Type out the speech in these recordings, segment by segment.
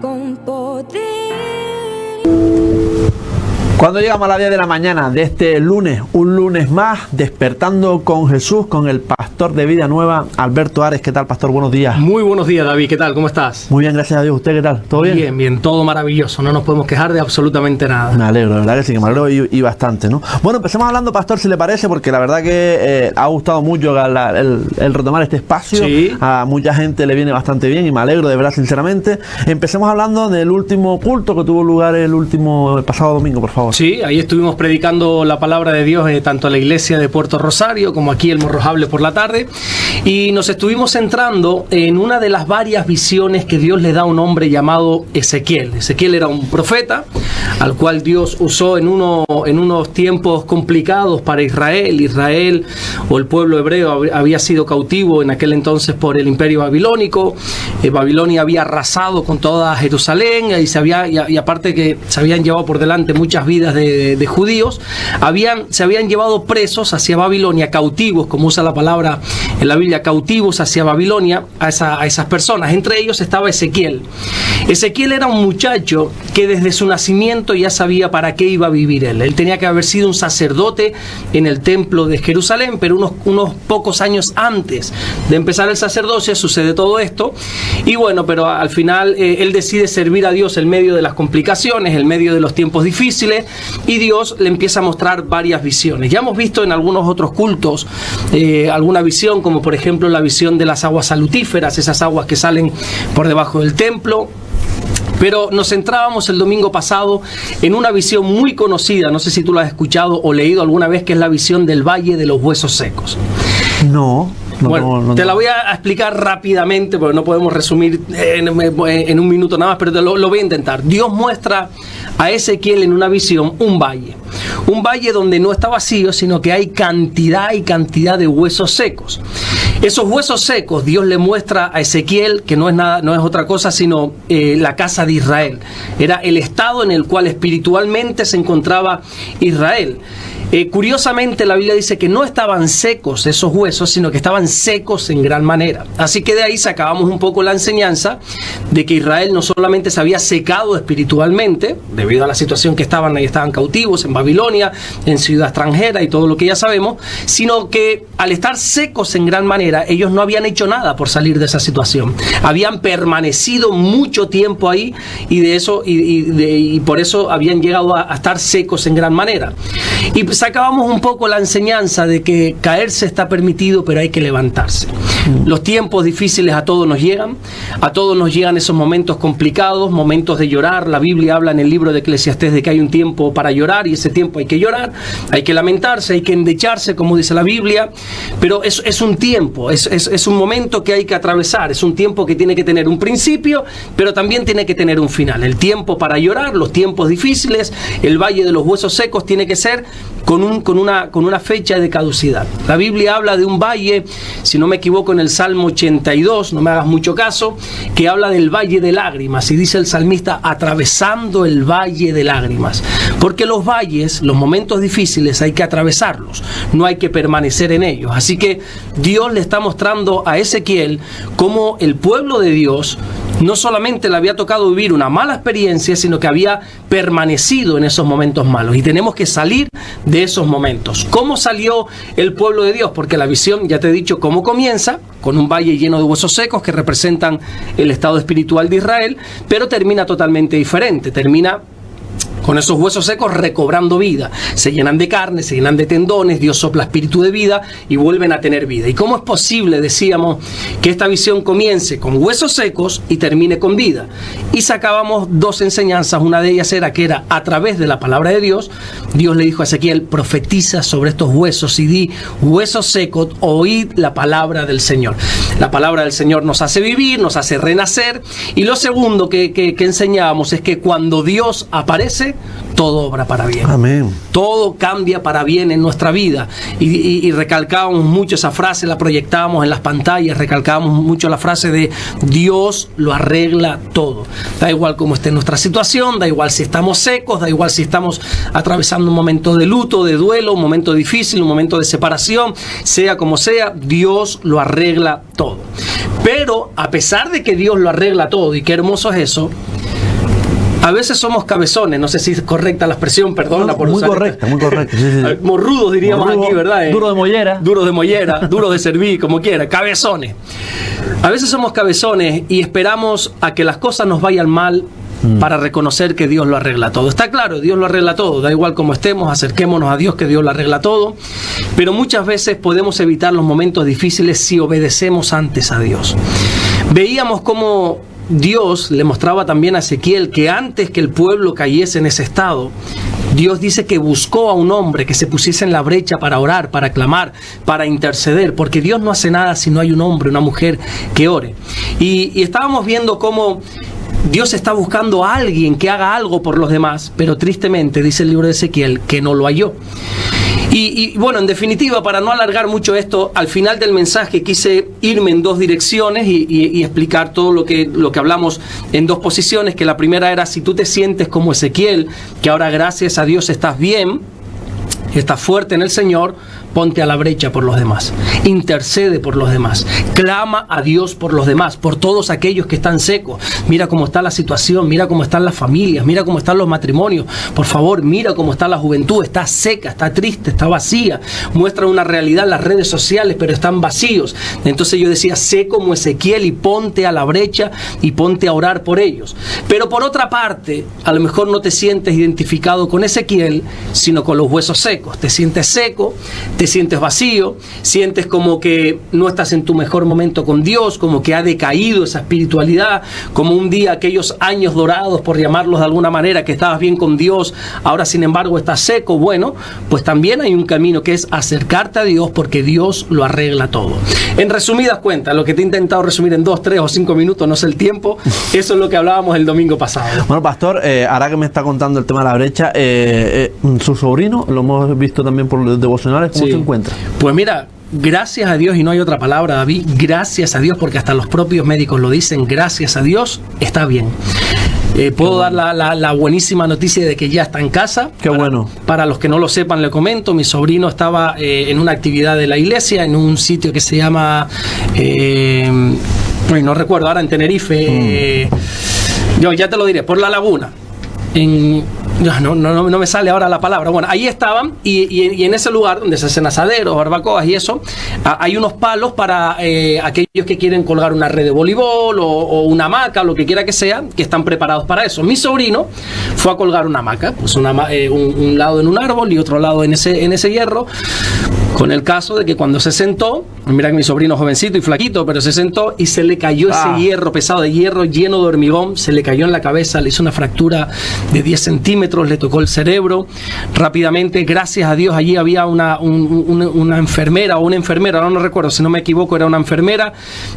con poder. Cuando llegamos a las 10 de la mañana de este lunes, un lunes más, despertando con Jesús, con el pastor de Vida Nueva, Alberto Ares. ¿Qué tal, pastor? Buenos días. Muy buenos días, David. ¿Qué tal? ¿Cómo estás? Muy bien, gracias a Dios. ¿Usted qué tal? ¿Todo bien? Bien, bien. Todo maravilloso. No nos podemos quejar de absolutamente nada. Me alegro, de verdad que sí, que me alegro y bastante, ¿no? Bueno, empecemos hablando, pastor, si le parece, porque la verdad que ha gustado mucho el retomar este espacio. Sí. A mucha gente le viene bastante bien y me alegro, de verdad, sinceramente. Empecemos hablando del último culto que tuvo lugar el pasado domingo, por favor. Sí, ahí estuvimos predicando la palabra de Dios tanto a la iglesia de Puerto Rosario como aquí el Morrojable por la tarde, y nos estuvimos centrando en una de las varias visiones que Dios le da a un hombre llamado Ezequiel. Ezequiel era un profeta al cual Dios usó en unos tiempos complicados para Israel. Israel, o el pueblo hebreo, había sido cautivo en aquel entonces por el imperio babilónico. Babilonia había arrasado con toda Jerusalén y aparte que se habían llevado por delante muchas vidas de judíos. Se habían llevado presos hacia Babilonia, cautivos, como usa la palabra en la Biblia, cautivos hacia Babilonia a esas personas. Entre ellos estaba Ezequiel. Ezequiel era un muchacho que desde su nacimiento ya sabía para qué iba a vivir él. Él tenía que haber sido un sacerdote en el templo de Jerusalén, pero unos pocos años antes de empezar el sacerdocio sucede todo esto. Y bueno, pero al final él decide servir a Dios en medio de las complicaciones, en medio de los tiempos difíciles, y Dios le empieza a mostrar varias visiones. Ya hemos visto en algunos otros cultos alguna visión, como por ejemplo la visión de las aguas salutíferas, esas aguas que salen por debajo del templo. Pero nos centrábamos el domingo pasado en una visión muy conocida, no sé si tú la has escuchado o leído alguna vez, que es la visión del Valle de los Huesos Secos. No. Te la voy a explicar rápidamente porque no podemos resumir en un minuto nada más, pero lo voy a intentar. Dios muestra a Ezequiel en una visión un valle donde no está vacío, sino que hay cantidad y cantidad de huesos secos. Esos huesos secos Dios le muestra a Ezequiel que no es otra cosa sino la casa de Israel. Era el estado en el cual espiritualmente se encontraba Israel. Curiosamente la Biblia dice que no estaban secos esos huesos, sino que estaban secos en gran manera. Así que de ahí sacábamos un poco la enseñanza de que Israel no solamente se había secado espiritualmente debido a la situación que estaban cautivos en Babilonia, en ciudad extranjera y todo lo que ya sabemos, sino que al estar secos en gran manera ellos no habían hecho nada por salir de esa situación. Habían permanecido mucho tiempo ahí y por eso habían llegado a estar secos en gran manera. Y sacábamos un poco la enseñanza de que caerse está permitido, pero hay que levantarse. Los tiempos difíciles a todos nos llegan esos momentos complicados, momentos de llorar. La Biblia habla en el libro de Eclesiastés de que hay un tiempo para llorar y ese tiempo hay que llorar, hay que lamentarse, hay que endecharse, como dice la Biblia, pero es un tiempo, es un momento que hay que atravesar, es un tiempo que tiene que tener un principio, pero también tiene que tener un final. El tiempo para llorar, los tiempos difíciles, el valle de los huesos secos tiene que ser con una fecha de caducidad. La Biblia habla de un valle, si no me equivoco, en el Salmo 82, no me hagas mucho caso, que habla del valle de lágrimas, y dice el salmista, atravesando el valle de lágrimas. Porque los valles, los momentos difíciles, hay que atravesarlos, no hay que permanecer en ellos. Así que Dios le está mostrando a Ezequiel cómo el pueblo de Dios no solamente le había tocado vivir una mala experiencia, sino que había permanecido en esos momentos malos. Y tenemos que salir de esos momentos. ¿Cómo salió el pueblo de Dios? Porque la visión, ya te he dicho cómo comienza, con un valle lleno de huesos secos que representan el estado espiritual de Israel, pero termina totalmente diferente. Termina con esos huesos secos recobrando vida. Se llenan de carne, se llenan de tendones, Dios sopla espíritu de vida y vuelven a tener vida. ¿Y cómo es posible, decíamos, que esta visión comience con huesos secos y termine con vida? Y sacábamos dos enseñanzas. Una de ellas era que era a través de la palabra de Dios. Dios le dijo a Ezequiel, profetiza sobre estos huesos y di, huesos secos, oíd la palabra del Señor. La palabra del Señor nos hace vivir, nos hace renacer. Y lo segundo que enseñábamos es que cuando Dios aparece, todo obra para bien. Amén. Todo cambia para bien en nuestra vida. Y recalcábamos mucho esa frase, la proyectábamos en las pantallas, recalcábamos mucho la frase de Dios lo arregla todo. Da igual cómo esté nuestra situación, da igual si estamos secos, da igual si estamos atravesando un momento de luto, de duelo, un momento difícil, un momento de separación, sea como sea, Dios lo arregla todo. Pero a pesar de que Dios lo arregla todo, y qué hermoso es eso, A veces somos cabezones, no sé si es correcta la expresión, perdona por muy usar correcta, muy correcta. Sí, sí. Morrudos diríamos aquí, ¿verdad? Duro de mollera. Duro de mollera, duro de servir, como quiera, cabezones. A veces somos cabezones y esperamos a que las cosas nos vayan mal para reconocer que Dios lo arregla todo. Está claro, Dios lo arregla todo, da igual cómo estemos, acerquémonos a Dios, que Dios lo arregla todo, pero muchas veces podemos evitar los momentos difíciles si obedecemos antes a Dios. Veíamos cómo Dios le mostraba también a Ezequiel que antes que el pueblo cayese en ese estado, Dios dice que buscó a un hombre que se pusiese en la brecha para orar, para clamar, para interceder, porque Dios no hace nada si no hay un hombre, una mujer que ore. Y estábamos viendo cómo Dios está buscando a alguien que haga algo por los demás, pero tristemente, dice el libro de Ezequiel, que no lo halló. Y bueno, en definitiva, para no alargar mucho esto, al final del mensaje quise irme en dos direcciones y explicar todo lo que hablamos en dos posiciones, que la primera era: si tú te sientes como Ezequiel, que ahora gracias a Dios estás bien, estás fuerte en el Señor, ponte a la brecha por los demás, intercede por los demás, clama a Dios por los demás, por todos aquellos que están secos. Mira cómo está la situación, mira cómo están las familias, mira cómo están los matrimonios, por favor, mira cómo está la juventud, está seca, está triste, está vacía, muestra una realidad en las redes sociales, pero están vacíos. Entonces yo decía, sé como Ezequiel y ponte a la brecha y ponte a orar por ellos. Pero por otra parte, a lo mejor no te sientes identificado con Ezequiel, sino con los huesos secos. Te sientes seco, te sientes vacío, sientes como que no estás en tu mejor momento con Dios, como que ha decaído esa espiritualidad, como un día aquellos años dorados, por llamarlos de alguna manera, que estabas bien con Dios, ahora sin embargo estás seco. Bueno, pues también hay un camino, que es acercarte a Dios, porque Dios lo arregla todo. En resumidas cuentas, lo que te he intentado resumir en 2, 3 o 5 minutos, no sé el tiempo, eso es lo que hablábamos el domingo pasado. Bueno, pastor, ahora que me está contando el tema de la brecha, su sobrino, lo hemos visto también por los devocionales, ¿cómo se encuentra? Pues mira, gracias a Dios, y no hay otra palabra, David, gracias a Dios, porque hasta los propios médicos lo dicen, gracias a Dios, está bien. Puedo dar la buenísima noticia de que ya está en casa. Qué bueno. Para los que no lo sepan, le comento, mi sobrino estaba en una actividad de la iglesia, en un sitio que se llama, no recuerdo ahora, en Tenerife, yo ya te lo diré, por La Laguna. No me sale ahora la palabra. Bueno, ahí estaban y en ese lugar donde se hacen asaderos, barbacoas y eso, hay unos palos para aquellos que quieren colgar una red de voleibol o una hamaca, lo que quiera que sea, que están preparados para eso. Mi sobrino fue a colgar una hamaca, pues un lado en un árbol y otro lado en ese hierro, con el caso de que cuando se sentó, mira que mi sobrino jovencito y flaquito, pero se sentó y se le cayó ese hierro pesado de hierro lleno de hormigón, se le cayó en la cabeza, le hizo una fractura de 10 centímetros, le tocó el cerebro. Rápidamente, gracias a Dios, allí había una enfermera o un enfermero, ahora no recuerdo, si no me equivoco, era una enfermera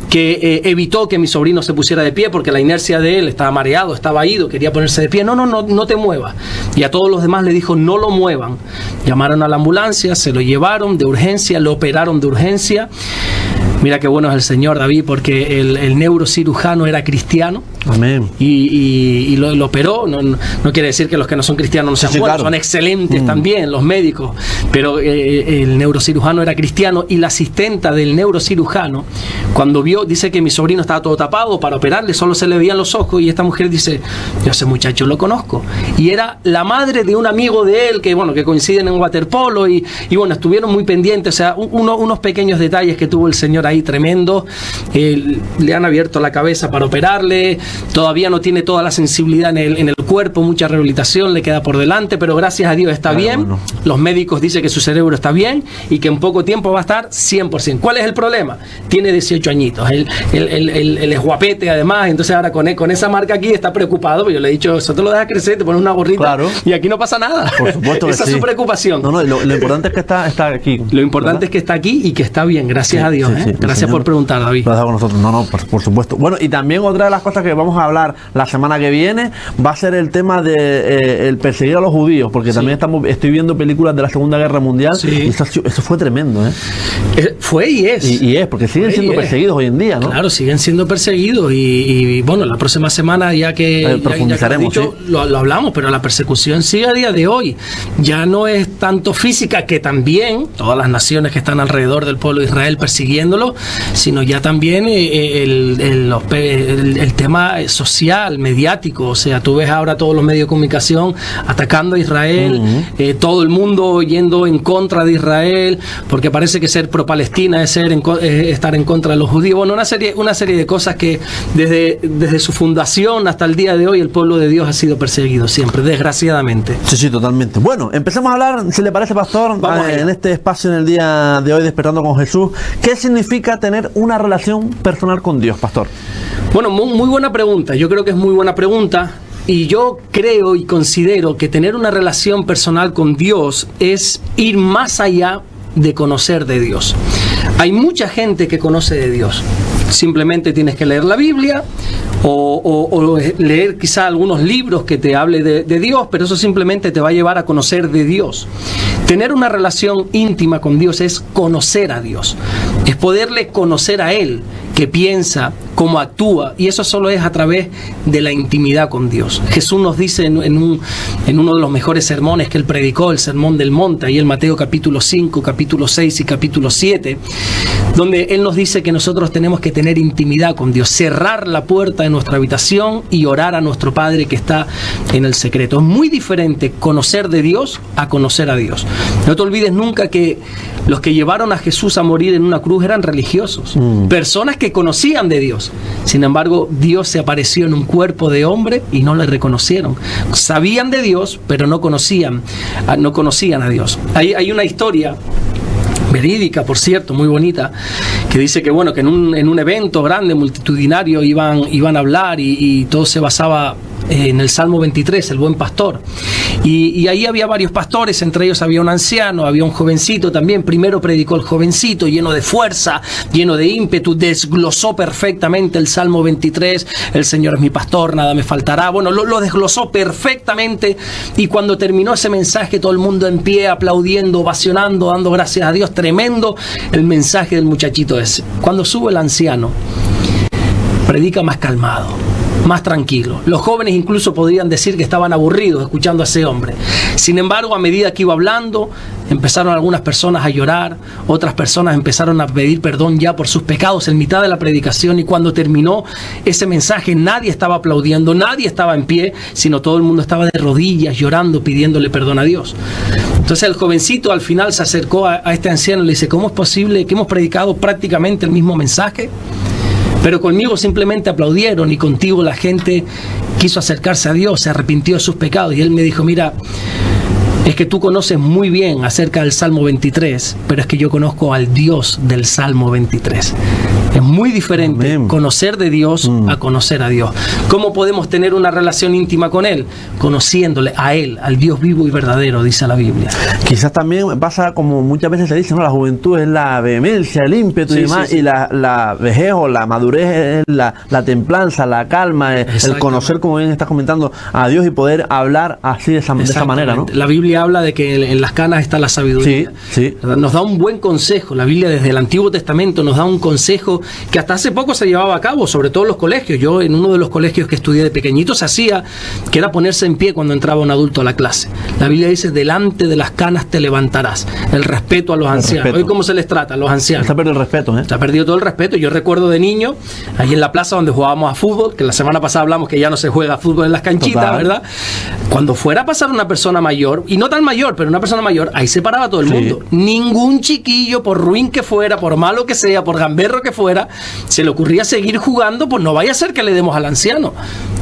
que evitó que mi sobrino se pusiera de pie, porque la inercia de él, estaba mareado, estaba ido, quería ponerse de pie. No te muevas. Y a todos los demás le dijo, no lo muevan. Llamaron a la ambulancia, se lo llevaron de urgencia, lo operaron de urgencia. Mira qué bueno es el Señor, David, porque el neurocirujano era cristiano. Amén. Y lo operó. No quiere decir que los que no son cristianos no sean buenos, claro. Son excelentes también los médicos, pero el neurocirujano era cristiano, y la asistenta del neurocirujano, cuando vio, dice que mi sobrino estaba todo tapado para operarle, solo se le veían los ojos, y esta mujer dice, yo a ese muchacho lo conozco, y era la madre de un amigo de él que coinciden en waterpolo, y bueno, estuvieron muy pendientes. O sea, unos pequeños detalles que tuvo el Señor ahí tremendo. Le han abierto la cabeza para operarle, todavía no tiene toda la sensibilidad en el cuerpo, mucha rehabilitación le queda por delante, pero gracias a Dios está bien. Bueno. Los médicos dicen que su cerebro está bien y que en poco tiempo va a estar 100%. ¿Cuál es el problema? Tiene 18 añitos, él es guapete además, entonces ahora con esa marca aquí está preocupado, porque yo le he dicho, eso te lo dejas crecer, te pones una gorrita, claro, y aquí no pasa nada. Por supuesto que esa es su preocupación. Lo importante es que está aquí. Lo importante es que está aquí y que está bien, gracias a Dios. Sí, gracias por preguntar, David. Gracias con nosotros. Por supuesto. Bueno, y también otra de las cosas que vamos a hablar la semana que viene va a ser el tema de el perseguir a los judíos, porque también estoy viendo películas de la Segunda Guerra Mundial, y eso fue tremendo, Fue y es. Y es, porque siguen siendo perseguidos hoy en día, ¿no? Claro, siguen siendo perseguidos y bueno, la próxima semana ya que profundizaremos, ya lo hablamos, pero la persecución sigue a día de hoy. Ya no es tanto física, que también todas las naciones que están alrededor del pueblo de Israel persiguiéndolo, sino ya también el tema ya social, mediático. O sea, tú ves ahora todos los medios de comunicación atacando a Israel, todo el mundo yendo en contra de Israel, porque parece que ser pro-Palestina es estar en contra de los judíos. Bueno, una serie de cosas que desde su fundación hasta el día de hoy el pueblo de Dios ha sido perseguido siempre, desgraciadamente. Sí, totalmente. Bueno, empecemos a hablar, si le parece, pastor, en este espacio en el día de hoy, Despertando con Jesús. ¿Qué significa tener una relación personal con Dios, pastor? Bueno, muy buena pregunta. Yo creo que es muy buena pregunta. Y yo creo y considero que tener una relación personal con Dios es ir más allá de conocer de Dios. Hay mucha gente que conoce de Dios. Simplemente tienes que leer la Biblia o leer quizá algunos libros que te hable de Dios, pero eso simplemente te va a llevar a conocer de Dios. Tener una relación íntima con Dios es conocer a Dios, es poderle conocer a Él, qué piensa, cómo actúa, y eso solo es a través de la intimidad con Dios. Jesús nos dice en uno de los mejores sermones que Él predicó, el Sermón del Monte, ahí en Mateo capítulo 5, capítulo 6 y capítulo 7, donde Él nos dice que nosotros tenemos que tener intimidad con Dios, cerrar la puerta de nuestra habitación y orar a nuestro Padre que está en el secreto. Es muy diferente conocer de Dios a conocer a Dios. No te olvides nunca que los que llevaron a Jesús a morir en una cruz eran religiosos, personas que conocían de Dios. Sin embargo, Dios se apareció en un cuerpo de hombre y no le reconocieron. Sabían de Dios, pero no conocían a Dios. Hay una historia verídica, por cierto, muy bonita, que dice que bueno, que en un evento grande, multitudinario, iban a hablar y todo se basaba en el Salmo 23, el buen pastor. Y ahí había varios pastores, entre ellos había un anciano, había un jovencito también. Primero predicó el jovencito, lleno de fuerza, lleno de ímpetu, desglosó perfectamente el Salmo 23, el Señor es mi pastor, nada me faltará. Bueno, lo desglosó perfectamente, y cuando terminó ese mensaje, todo el mundo en pie, aplaudiendo, ovacionando, dando gracias a Dios. Tremendo el mensaje del muchachito ese. Cuando sube el anciano, predica más calmado, más tranquilo. Los jóvenes incluso podrían decir que estaban aburridos escuchando a ese hombre. Sin embargo, a medida que iba hablando, empezaron algunas personas a llorar, otras personas empezaron a pedir perdón ya por sus pecados en mitad de la predicación, y cuando terminó ese mensaje nadie estaba aplaudiendo, nadie estaba en pie, sino todo el mundo estaba de rodillas llorando, pidiéndole perdón a Dios. Entonces el jovencito al final se acercó a este anciano y le dice: ¿cómo es posible que hemos predicado prácticamente el mismo mensaje, pero conmigo simplemente aplaudieron y contigo la gente quiso acercarse a Dios, se arrepintió de sus pecados? Y él me dijo: mira, es que tú conoces muy bien acerca del Salmo 23, pero es que yo conozco al Dios del Salmo 23. Es muy diferente conocer de Dios a conocer a Dios. ¿Cómo podemos tener una relación íntima con Él? Conociéndole a Él, al Dios vivo y verdadero, dice la Biblia. Quizás también pasa, como muchas veces se dice, ¿no? La juventud es la vehemencia, el ímpetu y demás, y la vejez o la madurez es la templanza, la calma, el conocer, como bien estás comentando, a Dios y poder hablar así de esa manera, ¿no? La Biblia habla de que en las canas está la sabiduría. Sí. Nos da un buen consejo. La Biblia desde el Antiguo Testamento nos da un consejo que hasta hace poco se llevaba a cabo, sobre todo en los colegios. Yo en uno de los colegios que estudié de pequeñito se hacía, que era ponerse en pie cuando entraba un adulto a la clase. La Biblia dice: delante de las canas te levantarás. El respeto a los ancianos. Hoy, ¿cómo se les trata a los ancianos? Se ha perdido el respeto, ¿eh? Se ha perdido todo el respeto. Yo recuerdo de niño, ahí en la plaza donde jugábamos a fútbol, que la semana pasada hablamos que ya no se juega fútbol en las canchitas, total, ¿verdad? Cuando fuera a pasar una persona mayor, y no tan mayor, pero una persona mayor, ahí se paraba todo el mundo. Ningún chiquillo, por ruin que fuera, por malo que sea, por gamberro que fuera, se le ocurría seguir jugando, pues no vaya a ser que le demos al anciano.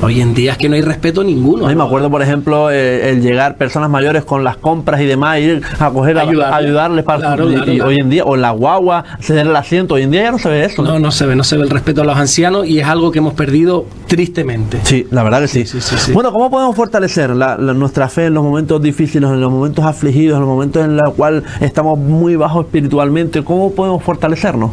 Hoy en día es que no hay respeto ninguno. Me acuerdo, por ejemplo, el llegar personas mayores con las compras y demás, ir a coger, ayudarles para claro. Hoy en día, o la guagua, ceder el asiento, hoy en día ya no se ve eso, ¿no? No se ve el respeto a los ancianos, y es algo que hemos perdido tristemente. Sí, la verdad que sí. Sí. Bueno, ¿cómo podemos fortalecer nuestra fe en los momentos difíciles, en los momentos afligidos, en los momentos en los cuales estamos muy bajos espiritualmente? ¿Cómo podemos fortalecernos?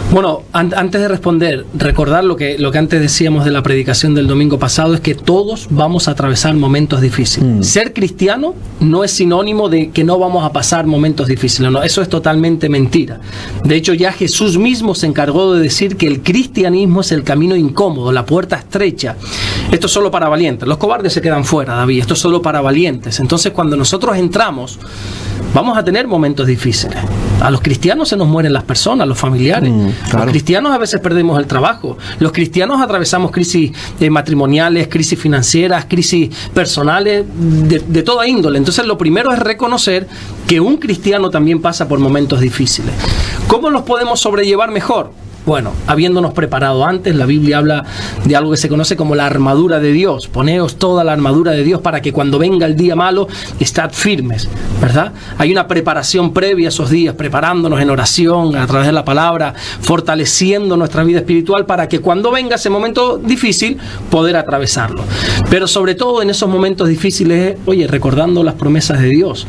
Bueno, antes de responder, recordar lo que antes decíamos de la predicación del domingo pasado, es que todos vamos a atravesar momentos difíciles. Ser cristiano no es sinónimo de que no vamos a pasar momentos difíciles, no, eso es totalmente mentira. De hecho, ya Jesús mismo se encargó de decir que el cristianismo es el camino incómodo, la puerta estrecha. Esto es solo para valientes, los cobardes se quedan fuera, David, esto es solo para valientes. Entonces, cuando nosotros entramos, vamos a tener momentos difíciles. A los cristianos se nos mueren las personas, los familiares. Claro. Los cristianos a veces perdemos el trabajo. Los cristianos atravesamos crisis matrimoniales, crisis financieras, crisis personales, de toda índole. Entonces lo primero es reconocer que un cristiano también pasa por momentos difíciles. ¿Cómo los podemos sobrellevar mejor? Bueno, habiéndonos preparado antes, la Biblia habla de algo que se conoce como la armadura de Dios. Poneos toda la armadura de Dios para que cuando venga el día malo, estad firmes, ¿verdad? Hay una preparación previa a esos días, preparándonos en oración, a través de la palabra, fortaleciendo nuestra vida espiritual para que cuando venga ese momento difícil, poder atravesarlo. Pero sobre todo en esos momentos difíciles, recordando las promesas de Dios.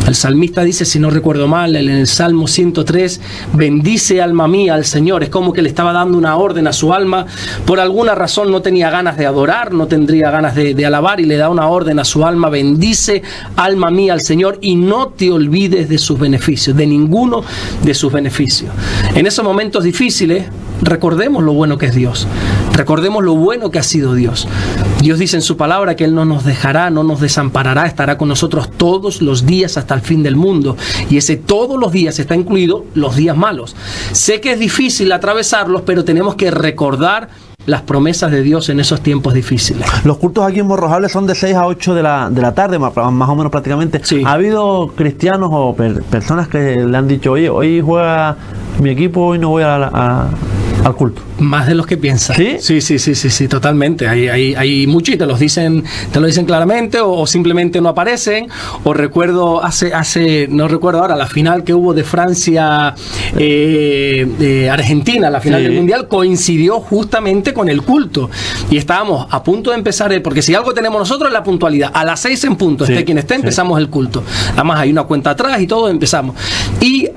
El salmista dice, si no recuerdo mal, en el Salmo 103, bendice alma mía al Señor. Es como que le estaba dando una orden a su alma. Por alguna razón no tenía ganas de adorar, no tendría ganas de alabar, y le da una orden a su alma: bendice alma mía al Señor y no te olvides de sus beneficios, de ninguno de sus beneficios. En esos momentos difíciles, recordemos lo bueno que es Dios. Recordemos lo bueno que ha sido Dios. Dios dice en su palabra que Él no nos dejará, no nos desamparará, estará con nosotros todos los días hasta el fin del mundo. Y ese todos los días está incluido los días malos. Sé que es difícil atravesarlos, pero tenemos que recordar las promesas de Dios en esos tiempos difíciles. Los cultos aquí en Morrojable son de 6 a 8 de la tarde, más o menos prácticamente. Sí. ¿Ha habido cristianos o personas que le han dicho, oye, hoy juega mi equipo, hoy no voy al culto? Más de los que piensan. ¿Sí? Sí, totalmente. Hay muchos y te lo dicen claramente, o simplemente no aparecen. O recuerdo no recuerdo ahora, la final que hubo de Francia Argentina, la final del Mundial, coincidió justamente con el culto. Y estábamos a punto de empezar, porque si algo tenemos nosotros es la puntualidad. A las 6 en punto, esté quien esté, empezamos el culto. Además hay una cuenta atrás y todo, empezamos. Y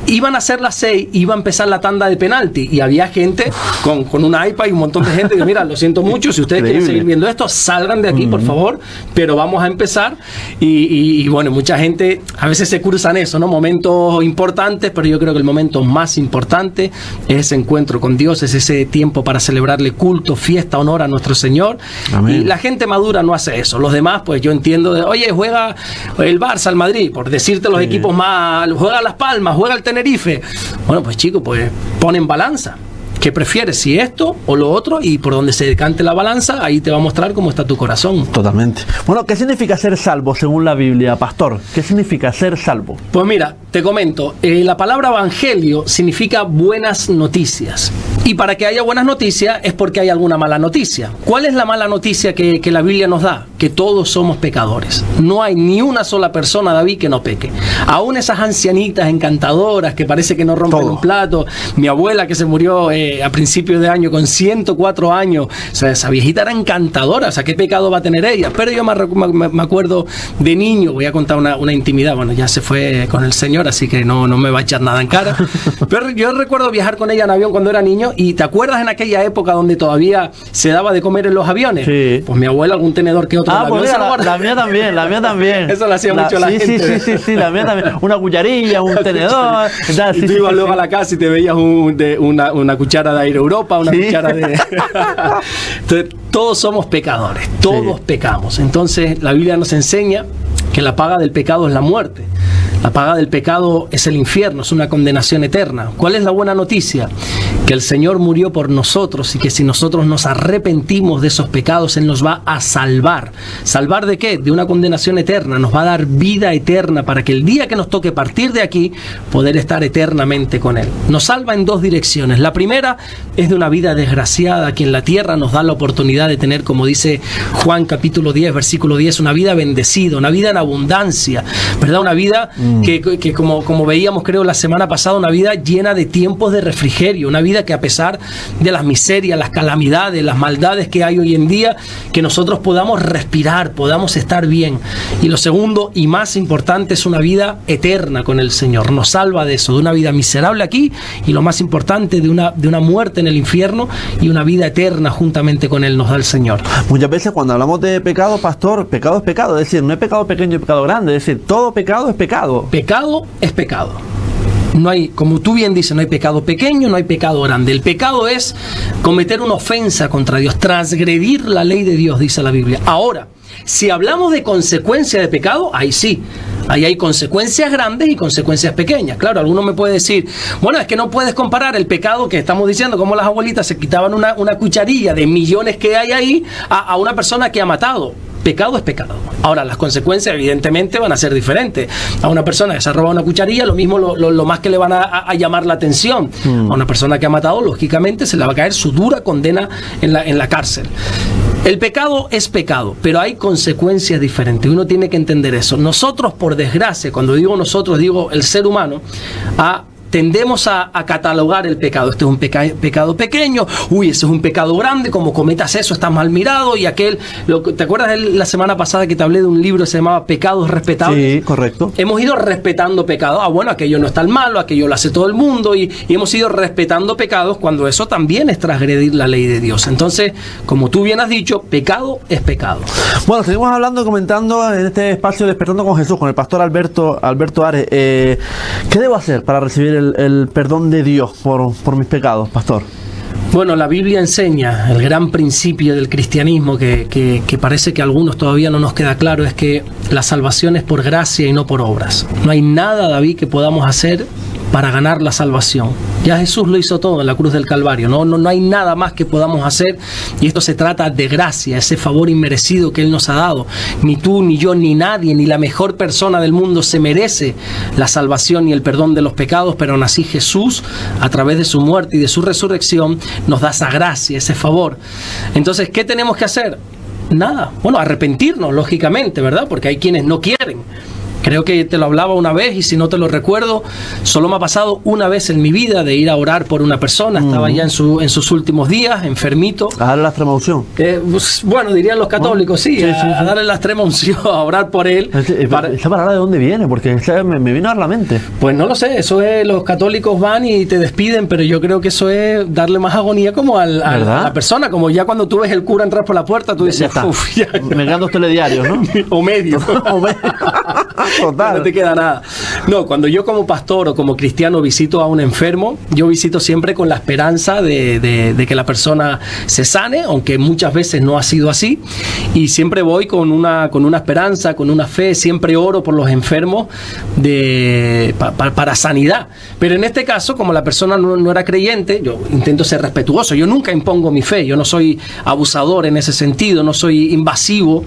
iban a ser las 6, iba a empezar la tanda de penalti, y había gente con un iPad y un montón de gente que, mira, lo siento mucho, si ustedes quieren seguir viendo esto, salgan de aquí, por favor, pero vamos a empezar. Y bueno, mucha gente a veces se cruzan eso, ¿no? Momentos importantes, pero yo creo que el momento más importante es ese encuentro con Dios, es ese tiempo para celebrarle culto, fiesta, honor a nuestro Señor. Amén. Y la gente madura no hace eso. Los demás, pues yo entiendo oye, juega el Barça, el Madrid, por decirte los equipos más, juega Las Palmas, juega el Tenerife. Bueno, pues chicos, pues pon en balanza. ¿Qué prefieres? Si esto o lo otro, y por donde se decante la balanza, ahí te va a mostrar cómo está tu corazón. Totalmente. Bueno, ¿qué significa ser salvo según la Biblia, pastor? ¿Qué significa ser salvo? Pues mira, te comento, la palabra evangelio significa buenas noticias. Y para que haya buenas noticias es porque hay alguna mala noticia. ¿Cuál es la mala noticia que la Biblia nos da? Que todos somos pecadores. No hay ni una sola persona, David, que no peque. Aún esas ancianitas encantadoras que parece que no rompen un plato. Mi abuela que se murió a principios de año con 104 años. O sea, esa viejita era encantadora. O sea, ¿qué pecado va a tener ella? Pero yo me acuerdo de niño, voy a contar una intimidad. Bueno, ya se fue con el Señor, así que no me va a echar nada en cara. Pero yo recuerdo viajar con ella en avión cuando era niño. ¿Y te acuerdas en aquella época donde todavía se daba de comer en los aviones? Sí. Pues mi abuela algún tenedor que otro. Pues mira, la mía también. Eso lo hacía mucho la gente. Sí, la mía también. Una cucharilla, un tenedor. Y tú ibas luego a la casa y te veías una cuchara de Air Europa, una cuchara de... Entonces, todos somos pecadores, todos pecamos. Entonces, la Biblia nos enseña que la paga del pecado es la muerte. La paga del pecado es el infierno, es una condenación eterna. ¿Cuál es la buena noticia? Que el Señor murió por nosotros y que si nosotros nos arrepentimos de esos pecados, Él nos va a salvar. ¿Salvar de qué? De una condenación eterna. Nos va a dar vida eterna para que el día que nos toque partir de aquí, poder estar eternamente con Él. Nos salva en dos direcciones. La primera es de una vida desgraciada. Aquí en la tierra nos da la oportunidad de tener, como dice Juan capítulo 10, versículo 10, una vida bendecida, una vida en abundancia, ¿verdad? Una vida que como veíamos creo la semana pasada, una vida llena de tiempos de refrigerio, una vida que a pesar de las miserias, las calamidades, las maldades que hay hoy en día, que nosotros podamos respirar, podamos estar bien. Y lo segundo y más importante es una vida eterna con el Señor. Nos salva de eso, de una vida miserable aquí, y lo más importante, de una muerte en el infierno, y una vida eterna juntamente con Él nos da el Señor. Muchas veces cuando hablamos de pecado, pastor, pecado es pecado, es decir, no es pecado pequeño y pecado grande, es decir, todo pecado es pecado. Pecado es pecado. No hay, como tú bien dices, no hay pecado pequeño, no hay pecado grande. El pecado es cometer una ofensa contra Dios, transgredir la ley de Dios, dice la Biblia. Ahora, si hablamos de consecuencia de pecado, ahí sí. Ahí hay consecuencias grandes y consecuencias pequeñas. Claro, alguno me puede decir, bueno, es que no puedes comparar el pecado que estamos diciendo, como las abuelitas se quitaban una cucharilla de millones que hay ahí, a una persona que ha matado. Pecado es pecado. Ahora, las consecuencias evidentemente van a ser diferentes. A una persona que se ha robado una cucharilla, lo mismo lo más que le van a llamar la atención. A una persona que ha matado, lógicamente, se le va a caer su dura condena en la cárcel. El pecado es pecado, pero hay consecuencias diferentes. Uno tiene que entender eso. Nosotros, por desgracia, cuando digo nosotros, digo el ser humano, tendemos a catalogar el pecado. Este es un pecado pequeño, ese es un pecado grande, como cometas eso estás mal mirado, y aquel, ¿te acuerdas de la semana pasada que te hablé de un libro que se llamaba Pecados Respetables? Sí, correcto. Hemos ido respetando pecados. Bueno, aquello no es tan malo, aquello lo hace todo el mundo, y hemos ido respetando pecados cuando eso también es transgredir la ley de Dios. Entonces, como tú bien has dicho, pecado es pecado. Bueno, seguimos hablando, comentando en este espacio Despertando con Jesús, con el pastor Alberto Ares. ¿Qué debo hacer para recibir el perdón de Dios por mis pecados, pastor? Bueno, la Biblia enseña el gran principio del cristianismo que parece que a algunos todavía no nos queda claro, es que la salvación es por gracia y no por obras. No hay nada, David, que podamos hacer para ganar la salvación. Ya Jesús lo hizo todo en la cruz del Calvario. No hay nada más que podamos hacer, y esto se trata de gracia, ese favor inmerecido que Él nos ha dado. Ni tú, ni yo, ni nadie, ni la mejor persona del mundo se merece la salvación y el perdón de los pecados, pero aún así Jesús, a través de su muerte y de su resurrección, nos da esa gracia, ese favor. Entonces, ¿qué tenemos que hacer? Nada. Bueno, arrepentirnos, lógicamente, ¿verdad? Porque hay quienes no quieren. Creo que te lo hablaba una vez, y si no te lo recuerdo, solo me ha pasado una vez en mi vida de ir a orar por una persona. Estaba ya en sus últimos días, enfermito. A darle la extrema unción. Pues, bueno, dirían los católicos, sí, a darle la extrema unción, a orar por él. ¿Esa palabra de dónde viene? Porque me vino a la mente. Pues no lo sé, eso es, los católicos van y te despiden, pero yo creo que eso es darle más agonía como a la persona, como ya cuando tú ves el cura entrar por la puerta, tú dices, uff, ya. Me quedan 2 telediarios, ¿no? O medio. Total. No te queda nada. No, cuando yo como pastor o como cristiano visito a un enfermo, yo visito siempre con la esperanza de que la persona se sane, aunque muchas veces no ha sido así, y siempre voy con una esperanza, con una fe, siempre oro por los enfermos para sanidad. Pero en este caso, como la persona no era creyente, yo intento ser respetuoso, yo nunca impongo mi fe, yo no soy abusador en ese sentido, no soy invasivo,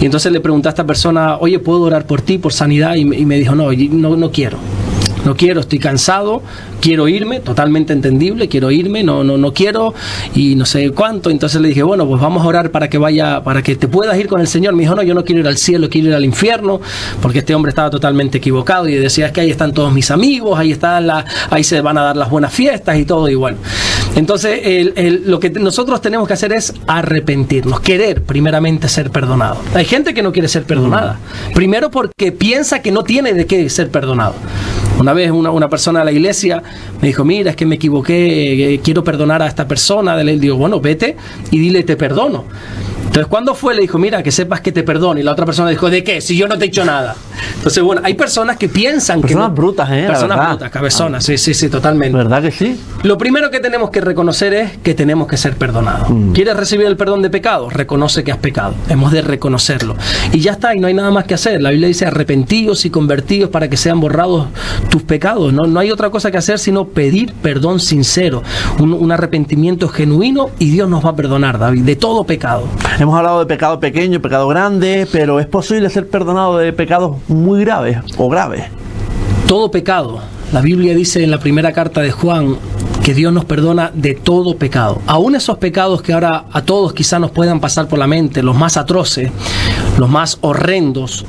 y entonces le pregunté a esta persona, oye, ¿puedo orar por ti, por sanidad? Y me dijo, no quiero, estoy cansado, quiero irme, totalmente entendible, quiero irme, no quiero, y no sé cuánto. Entonces le dije, bueno, pues vamos a orar para que te puedas ir con el Señor. Me dijo, no, yo no quiero ir al cielo, quiero ir al infierno, porque este hombre estaba totalmente equivocado, y decía, es que ahí están todos mis amigos, ahí se van a dar las buenas fiestas y todo, y bueno. Entonces, lo que nosotros tenemos que hacer es arrepentirnos, querer primeramente ser perdonado. Hay gente que no quiere ser perdonada, primero porque piensa que no tiene de qué ser perdonado. Una vez una persona de la iglesia me dijo, mira, es que me equivoqué, quiero perdonar a esta persona. Le digo, bueno, vete y dile, te perdono. Entonces, ¿cuándo fue? Le dijo, mira, que sepas que te perdono. Y la otra persona dijo, ¿de qué? Si yo no te he hecho nada. Entonces, bueno, hay personas que piensan personas que... brutas, Personas brutas, cabezonas, sí, totalmente. ¿Verdad que sí? Lo primero que tenemos que reconocer es que tenemos que ser perdonados. ¿Quieres recibir el perdón de pecados? Reconoce que has pecado. Hemos de reconocerlo. Y ya está, y no hay nada más que hacer. La Biblia dice, arrepentíos y convertidos para que sean borrados tus pecados. No hay otra cosa que hacer sino pedir perdón sincero, un arrepentimiento genuino, y Dios nos va a perdonar, David, de todo pecado. Hemos hablado de pecado pequeño, pecado grande, pero ¿es posible ser perdonado de pecados muy graves o graves? Todo pecado. La Biblia dice en la primera carta de Juan que Dios nos perdona de todo pecado. Aún esos pecados que ahora a todos quizá nos puedan pasar por la mente, los más atroces, los más horrendos,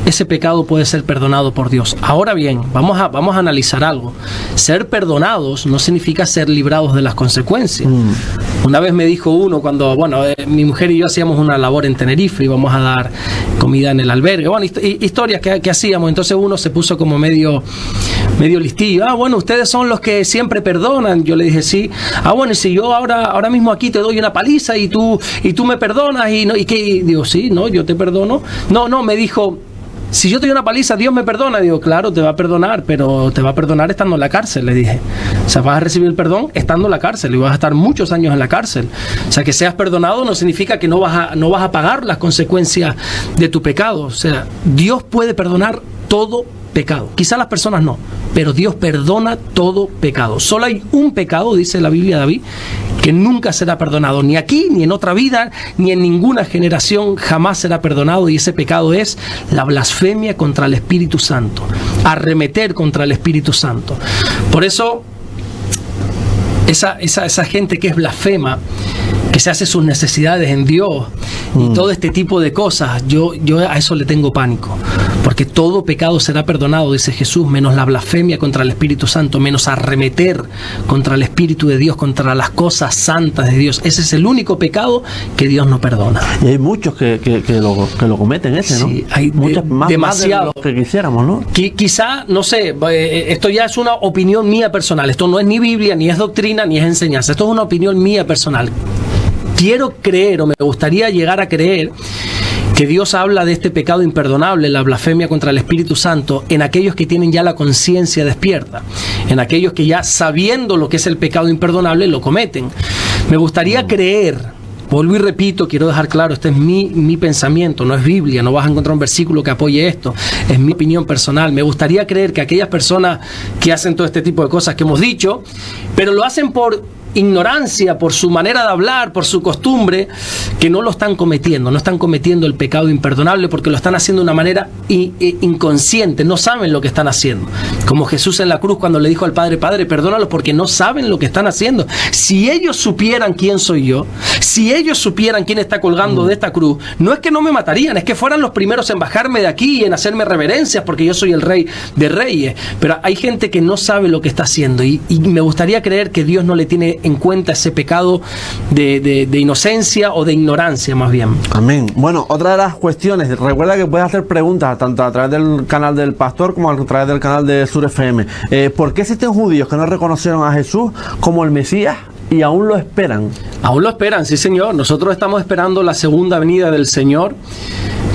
ese pecado puede ser perdonado por Dios. Ahora bien, vamos a analizar algo. Ser perdonados no significa ser librados de las consecuencias. Una vez me dijo uno, cuando, mi mujer y yo hacíamos una labor en Tenerife, íbamos a dar comida en el albergue, historias que hacíamos. Entonces uno se puso como medio listillo. Ustedes son los que siempre perdonan. Yo le dije, sí. Y si yo ahora mismo aquí te doy una paliza y tú me perdonas, ¿y qué? Y digo, sí, no, yo te perdono. No, me dijo, si yo te doy una paliza, Dios me perdona. Digo, claro, te va a perdonar, pero te va a perdonar estando en la cárcel, le dije. O sea, vas a recibir el perdón estando en la cárcel, y vas a estar muchos años en la cárcel. O sea, que seas perdonado no significa que no vas a pagar las consecuencias de tu pecado. O sea, Dios puede perdonar todo pecado. Quizá las personas no, pero Dios perdona todo pecado. Solo hay un pecado, dice la Biblia, David, que nunca será perdonado, ni aquí, ni en otra vida, ni en ninguna generación jamás será perdonado, y ese pecado es la blasfemia contra el Espíritu Santo, arremeter contra el Espíritu Santo. Por eso, esa gente que es blasfema, que se hace sus necesidades en Dios y todo este tipo de cosas, yo a eso le tengo pánico, porque todo pecado será perdonado, dice Jesús, menos la blasfemia contra el Espíritu Santo, menos arremeter contra el Espíritu de Dios, contra las cosas santas de Dios. Ese es el único pecado que Dios no perdona. Y hay muchos que lo cometen ese, ¿no? Sí, hay demasiado más de lo que quisiéramos, ¿no? Quizá, no sé, esto ya es una opinión mía personal, esto no es ni Biblia, ni es doctrina, ni es enseñanza, esto es una opinión mía personal. Quiero creer, o me gustaría llegar a creer, que Dios habla de este pecado imperdonable, la blasfemia contra el Espíritu Santo, en aquellos que tienen ya la conciencia despierta, en aquellos que ya sabiendo lo que es el pecado imperdonable lo cometen. Me gustaría creer, vuelvo y repito, quiero dejar claro, este es mi pensamiento, no es Biblia, no vas a encontrar un versículo que apoye esto, es mi opinión personal. Me gustaría creer que aquellas personas que hacen todo este tipo de cosas que hemos dicho, pero lo hacen por ignorancia, por su manera de hablar, por su costumbre, que no lo están cometiendo, no están cometiendo el pecado imperdonable, porque lo están haciendo de una manera inconsciente, no saben lo que están haciendo. Como Jesús en la cruz cuando le dijo al Padre, Padre, perdónalos porque no saben lo que están haciendo. Si ellos supieran quién soy yo, si ellos supieran quién está colgando de esta cruz, no es que no me matarían, es que fueran los primeros en bajarme de aquí y en hacerme reverencias porque yo soy el Rey de Reyes. Pero hay gente que no sabe lo que está haciendo, y me gustaría creer que Dios no le tiene en cuenta ese pecado de inocencia o de ignorancia, más bien. Amén. Bueno, otra de las cuestiones, recuerda que puedes hacer preguntas tanto a través del canal del Pastor como a través del canal de Sur FM. ¿Por qué existen judíos que no reconocieron a Jesús como el Mesías y aún lo esperan? Aún lo esperan, sí, Señor. Nosotros estamos esperando la segunda venida del Señor.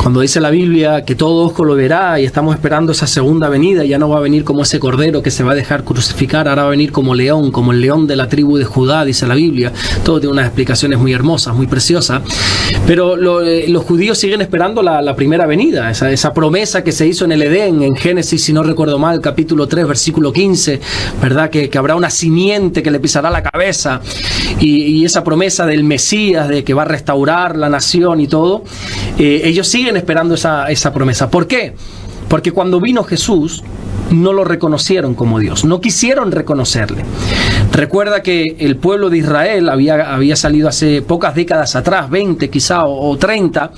Cuando dice la Biblia que todo ojo lo verá, y estamos esperando esa segunda venida, ya no va a venir como ese cordero que se va a dejar crucificar, ahora va a venir como león, como el león de la tribu de Judá, dice la Biblia. Todo tiene unas explicaciones muy hermosas, muy preciosas. Pero los judíos siguen esperando la primera venida, esa promesa que se hizo en el Edén, en Génesis, si no recuerdo mal, capítulo 3, versículo 15, ¿verdad? Que habrá una simiente que le pisará la cabeza, y esa promesa del Mesías, de que va a restaurar la nación y todo. Ellos siguen esperando esa promesa. ¿Por qué? Porque cuando vino Jesús no lo reconocieron como Dios, no quisieron reconocerle. Recuerda que el pueblo de Israel había salido hace pocas décadas atrás, 20 quizá o 30,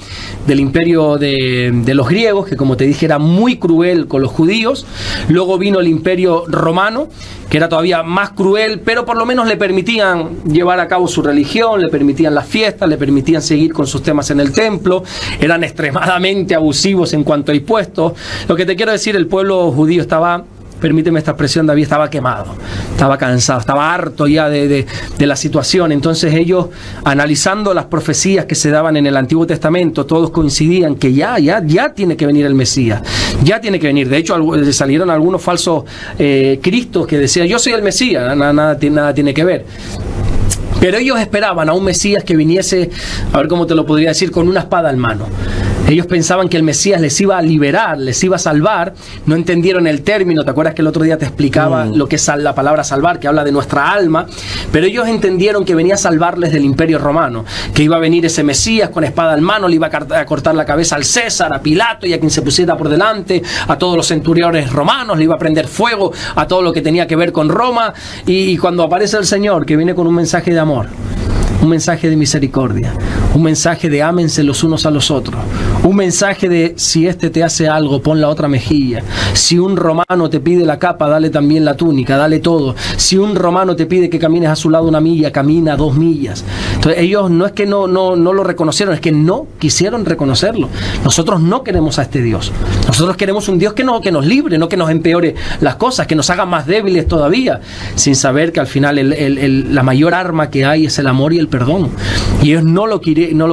del imperio de los griegos, que como te dije era muy cruel con los judíos. Luego vino el imperio romano, que era todavía más cruel, pero por lo menos le permitían llevar a cabo su religión, le permitían las fiestas, le permitían seguir con sus temas en el templo. Eran extremadamente abusivos en cuanto a impuestos. Lo que te quiero decir, el pueblo judío estaba, permíteme esta expresión, David, estaba quemado, estaba cansado, estaba harto ya de la situación. Entonces ellos, analizando las profecías que se daban en el Antiguo Testamento, todos coincidían que ya tiene que venir el Mesías, ya tiene que venir. De hecho, salieron algunos falsos cristos que decían, yo soy el Mesías, nada tiene que ver. Pero ellos esperaban a un Mesías que viniese, a ver cómo te lo podría decir, con una espada en mano. Ellos pensaban que el Mesías les iba a liberar, les iba a salvar. No entendieron el término. ¿Te acuerdas que el otro día te explicaba lo que es la palabra salvar, que habla de nuestra alma? Pero ellos entendieron que venía a salvarles del imperio romano, que iba a venir ese Mesías con espada en mano, le iba a cortar la cabeza al César, a Pilato y a quien se pusiera por delante, a todos los centuriones romanos, le iba a prender fuego a todo lo que tenía que ver con Roma. Y cuando aparece el Señor, que viene con un mensaje de amor, un mensaje de misericordia, un mensaje de ámense los unos a los otros, un mensaje de si este te hace algo, pon la otra mejilla. Si un romano te pide la capa, dale también la túnica, dale todo. Si un romano te pide que camines a su lado 1 milla, camina 2 millas. Entonces ellos no es que no lo reconocieron, es que no quisieron reconocerlo. Nosotros no queremos a este Dios. Nosotros queremos un Dios que nos libre, no que nos empeore las cosas, que nos haga más débiles todavía, sin saber que al final la mayor arma que hay es el amor y el perdón. Y ellos no lo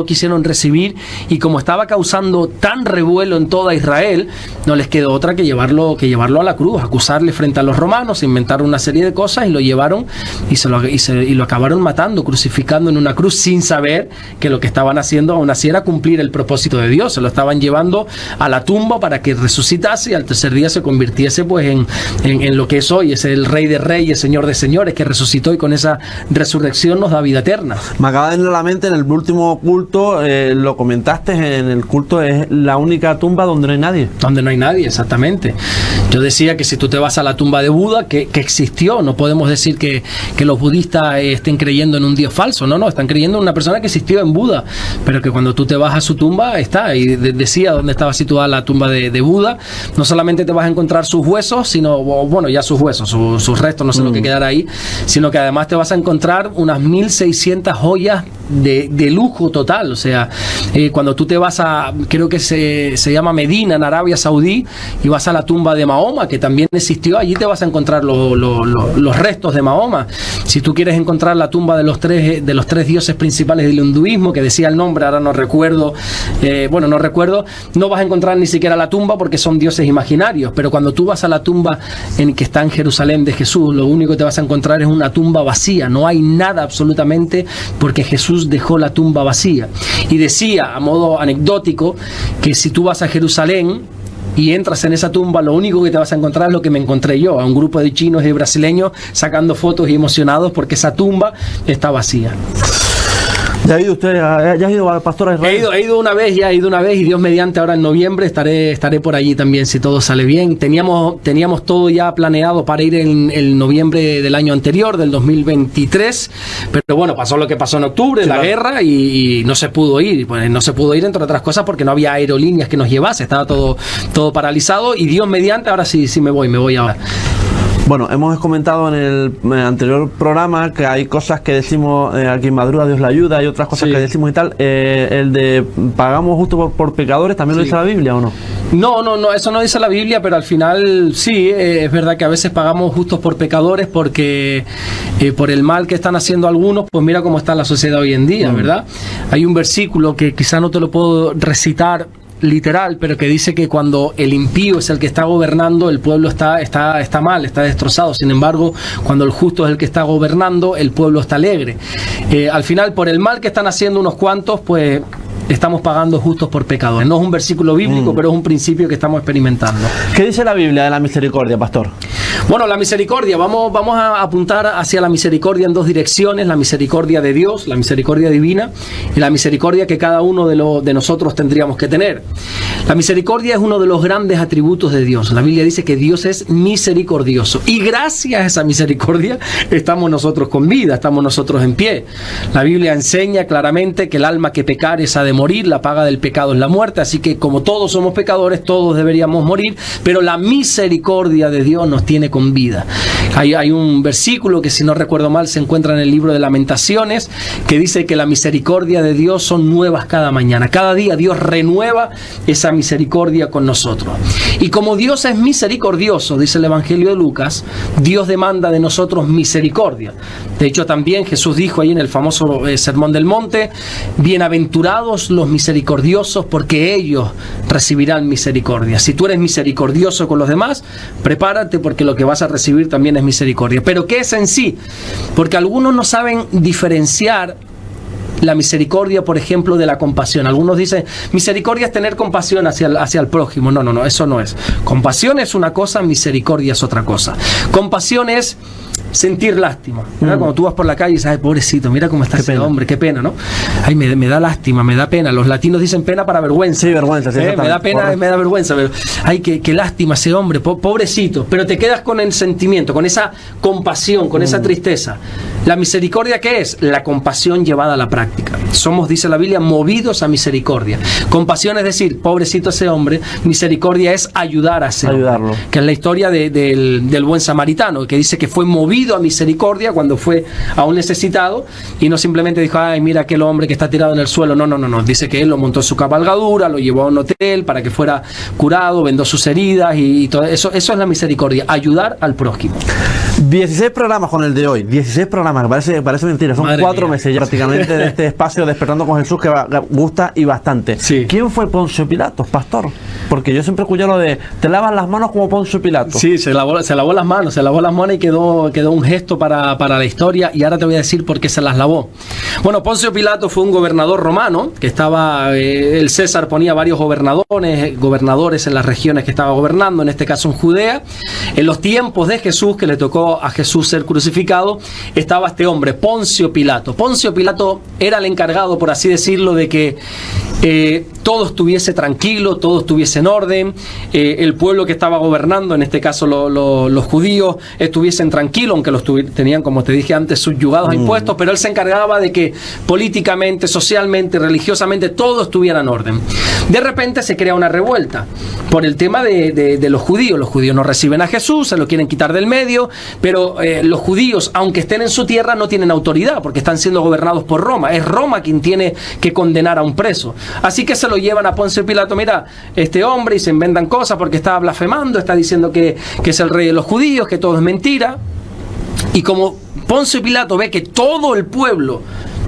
quisieron recibir, y como estaba causando tan revuelo en toda Israel, no les quedó otra que llevarlo a la cruz, acusarle frente a los romanos, inventaron una serie de cosas y lo llevaron y lo acabaron matando, crucificando en una cruz, sin saber que lo que estaban haciendo aún así era cumplir el propósito de Dios. Se lo estaban llevando a la tumba para que resucitase y al tercer día se convirtiese pues en lo que es hoy, es el Rey de Reyes, Señor de Señores, que resucitó y con esa resurrección nos da vida eterna. Me acaba de venir a la mente en el último culto, lo comentaste, en el culto es la única tumba donde no hay nadie. Donde no hay nadie, exactamente. Yo decía que si tú te vas a la tumba de Buda, que existió, no podemos decir que los budistas estén creyendo en un dios falso, no, están creyendo en una persona que existió en Buda, pero que cuando tú te vas a su tumba está, y decía dónde estaba situada la tumba de Buda, no solamente te vas a encontrar sus huesos, sino, bueno, ya sus huesos, sus restos, no sé lo que quedará ahí, sino que además te vas a encontrar unas 1.600 joyas de lujo total. O sea, cuando tú te vas a, creo que se llama Medina, en Arabia Saudí, y vas a la tumba de Mahoma, que también existió, allí te vas a encontrar los restos de Mahoma. Si tú quieres encontrar la tumba de los tres dioses principales del hinduismo, que decía el nombre, ahora no recuerdo, no vas a encontrar ni siquiera la tumba porque son dioses imaginarios, pero cuando tú vas a la tumba que está en Jerusalén de Jesús, lo único que te vas a encontrar es una tumba vacía, no hay nada absolutamente, porque Jesús dejó la tumba vacía. Y decía, a modo anecdótico, que si tú vas a Jerusalén y entras en esa tumba, lo único que te vas a encontrar es lo que me encontré yo, a un grupo de chinos y brasileños sacando fotos y emocionados porque esa tumba está vacía. ¿Ya ha ido usted? ¿Ya ha ido al pastor a Israel? He ido una vez, y Dios mediante ahora en noviembre estaré por allí también, si todo sale bien. Teníamos todo ya planeado para ir en el noviembre del año anterior, del 2023, pero bueno, pasó lo que pasó en octubre, sí, la guerra, y no se pudo ir. Pues no se pudo ir, entre otras cosas, porque no había aerolíneas que nos llevase, estaba todo paralizado, y Dios mediante ahora sí me voy ahora. Bueno, hemos comentado en el anterior programa que hay cosas que decimos, a quien madruga Dios le ayuda, hay otras cosas que decimos y tal. El de pagamos justo por pecadores, ¿también lo dice la Biblia o no? No, eso no dice la Biblia, pero al final sí, es verdad que a veces pagamos justos por pecadores porque por el mal que están haciendo algunos, pues mira cómo está la sociedad hoy en día, ¿verdad? Hay un versículo que quizá no te lo puedo recitar literal, pero que dice que cuando el impío es el que está gobernando, el pueblo está mal, está destrozado. Sin embargo, cuando el justo es el que está gobernando, el pueblo está alegre. Al final, por el mal que están haciendo unos cuantos, pues estamos pagando justos por pecadores. No es un versículo bíblico, pero es un principio que estamos experimentando. ¿Qué dice la Biblia de la misericordia, pastor? Bueno, la misericordia, vamos a apuntar hacia la misericordia en dos direcciones: la misericordia de Dios, la misericordia divina, y la misericordia que cada uno de nosotros tendríamos que tener. La misericordia es uno de los grandes atributos de Dios. La Biblia dice que Dios es misericordioso, y gracias a esa misericordia estamos nosotros con vida, estamos nosotros en pie. La Biblia enseña claramente que el alma que pecare ha de morir, la paga del pecado es la muerte, así que como todos somos pecadores, todos deberíamos morir, pero la misericordia de Dios nos tiene con vida. Hay un versículo que, si no recuerdo mal, se encuentra en el libro de Lamentaciones, que dice que la misericordia de Dios son nuevas cada mañana. Cada día Dios renueva esa misericordia con nosotros. Y como Dios es misericordioso, dice el Evangelio de Lucas, Dios demanda de nosotros misericordia. De hecho, también Jesús dijo ahí en el famoso Sermón del Monte: bienaventurados los misericordiosos, porque ellos recibirán misericordia. Si tú eres misericordioso con los demás, prepárate, porque lo que vas a recibir también es misericordia. Pero ¿qué es en sí? Porque algunos no saben diferenciar la misericordia, por ejemplo, de la compasión. Algunos dicen, misericordia es tener compasión hacia el prójimo. No, eso no es. Compasión es una cosa, misericordia es otra cosa. Compasión es sentir lástima, ¿verdad? Cuando tú vas por la calle y dices, ay, pobrecito, mira cómo está ese hombre, qué pena, ¿no? Ay, me da lástima, me da pena. Los latinos dicen pena para vergüenza. Sí, vergüenza. Sí, me da pena, me da vergüenza. Pero, ay, qué lástima ese hombre, pobrecito. Pero te quedas con el sentimiento, con esa compasión, con esa tristeza. ¿La misericordia qué es? La compasión llevada a la práctica. Somos, dice la Biblia, movidos a misericordia. Compasión es decir, pobrecito ese hombre. Misericordia es ayudar a ese hombre, que es la historia del buen samaritano, que dice que fue movido a misericordia cuando fue a un necesitado, y no simplemente dijo, ay, mira aquel hombre que está tirado en el suelo. No. Dice que él lo montó en su cabalgadura, lo llevó a un hotel para que fuera curado, vendó sus heridas y todo eso. Eso es la misericordia, ayudar al prójimo. 16 programas con el de hoy, 16 programas, que parece mentira, son Madre 4 mía. meses ya prácticamente de este espacio Despertando con Jesús que gusta y bastante. Sí. ¿Quién fue Poncio Pilato, pastor? Porque yo siempre escuché lo de te lavas las manos como Poncio Pilato. Sí, se lavó las manos y quedó un gesto para la historia, y ahora te voy a decir por qué se las lavó. Bueno, Poncio Pilato fue un gobernador romano que estaba, el César ponía varios gobernadores en las regiones que estaba gobernando, en este caso en Judea. En los tiempos de Jesús, que le tocó a Jesús ser crucificado, estaba este hombre, Poncio Pilato. Poncio Pilato era el encargado, por así decirlo, de que todo estuviese tranquilo, todo estuviese en orden, el pueblo que estaba gobernando, en este caso los judíos, estuviesen tranquilos, aunque los tenían, como te dije antes, subyugados a impuestos, pero él se encargaba de que políticamente, socialmente, religiosamente, todo estuviera en orden. De repente se crea una revuelta por el tema de los judíos. Los judíos no reciben a Jesús, se lo quieren quitar del medio, pero los judíos, aunque estén en su tierra, no tienen autoridad porque están siendo gobernados por Roma. Es Roma quien tiene que condenar a un preso. Así que se lo llevan a Poncio Pilato. Mira, este hombre, y se inventan cosas porque está blasfemando, está diciendo que es el rey de los judíos, que todo es mentira. Y como Poncio Pilato ve que todo el pueblo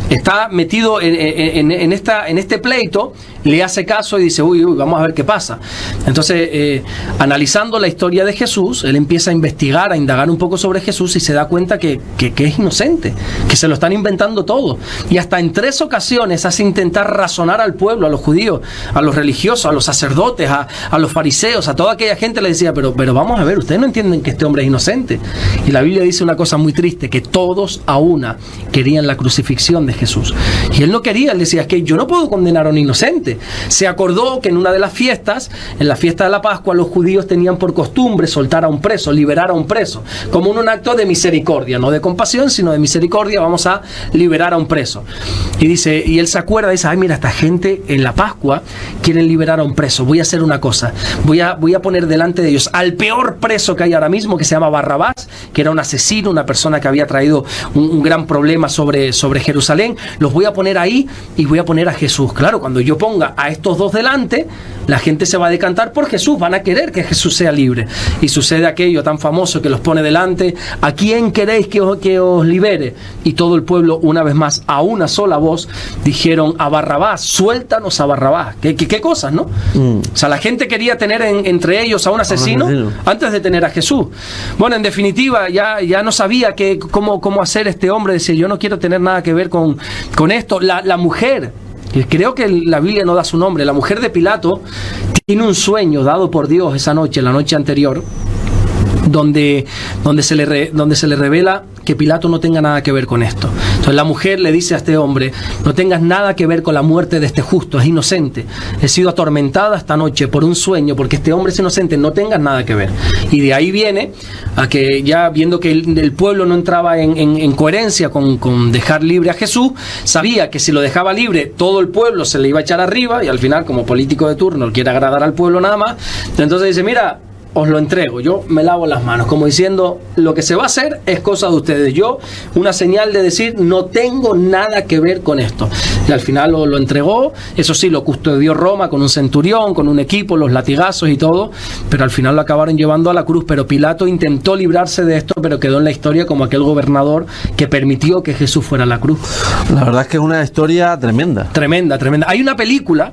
está metido en este pleito, le hace caso y dice, uy, vamos a ver qué pasa. Entonces, analizando la historia de Jesús, él empieza a investigar, a indagar un poco sobre Jesús, y se da cuenta que es inocente, que se lo están inventando todo. Y hasta en 3 ocasiones hace intentar razonar al pueblo, a los judíos, a los religiosos, a los sacerdotes, a los fariseos, a toda aquella gente. Le decía, pero vamos a ver, ustedes no entienden que este hombre es inocente. Y la Biblia dice una cosa muy triste, que todos a una querían la crucifixión de Jesús. Y él no quería, él decía, es que yo no puedo condenar a un inocente. Se acordó que en una de las fiestas, en la fiesta de la Pascua, los judíos tenían por costumbre soltar a un preso, liberar a un preso, como un acto de misericordia, no de compasión, sino de misericordia. Vamos a liberar a un preso. Y dice, y él se acuerda, dice, ay, mira, esta gente en la Pascua quieren liberar a un preso. Voy a hacer una cosa, voy a poner delante de ellos al peor preso que hay ahora mismo, que se llama Barrabás, que era un asesino, una persona que había traído un gran problema sobre Jerusalén. Los voy a poner ahí y voy a poner a Jesús. Claro, cuando yo ponga a estos dos delante, la gente se va a decantar por Jesús, van a querer que Jesús sea libre. Y sucede aquello tan famoso que los pone delante, ¿a quién queréis que os libere? Y todo el pueblo, una vez más, a una sola voz, dijeron, a Barrabás, suéltanos a Barrabás. ¿Qué cosas, no? O sea, la gente quería tener entre ellos a un asesino antes de tener a Jesús. Bueno, en definitiva, ya no sabía cómo hacer este hombre. Decía, yo no quiero tener nada que ver con esto. La mujer, creo que la Biblia no da su nombre, la mujer de Pilato tiene un sueño dado por Dios esa noche, la noche anterior, donde se le revela que Pilato no tenga nada que ver con esto. Entonces la mujer le dice a este hombre, no tengas nada que ver con la muerte de este justo, es inocente. He sido atormentada esta noche por un sueño, porque este hombre es inocente, no tengas nada que ver. Y de ahí viene a que, ya viendo que el pueblo no entraba en coherencia con dejar libre a Jesús, sabía que si lo dejaba libre, todo el pueblo se le iba a echar arriba, y al final, como político de turno, quiere agradar al pueblo nada más. Entonces dice, mira, os lo entrego, yo me lavo las manos, como diciendo, lo que se va a hacer es cosa de ustedes. Yo, una señal de decir, no tengo nada que ver con esto. Y al final lo entregó. Eso sí, lo custodió Roma con un centurión, con un equipo, los latigazos y todo, pero al final lo acabaron llevando a la cruz. Pero Pilato intentó librarse de esto, pero quedó en la historia como aquel gobernador que permitió que Jesús fuera a la cruz. La verdad es que es una historia tremenda. Tremenda. Hay una película.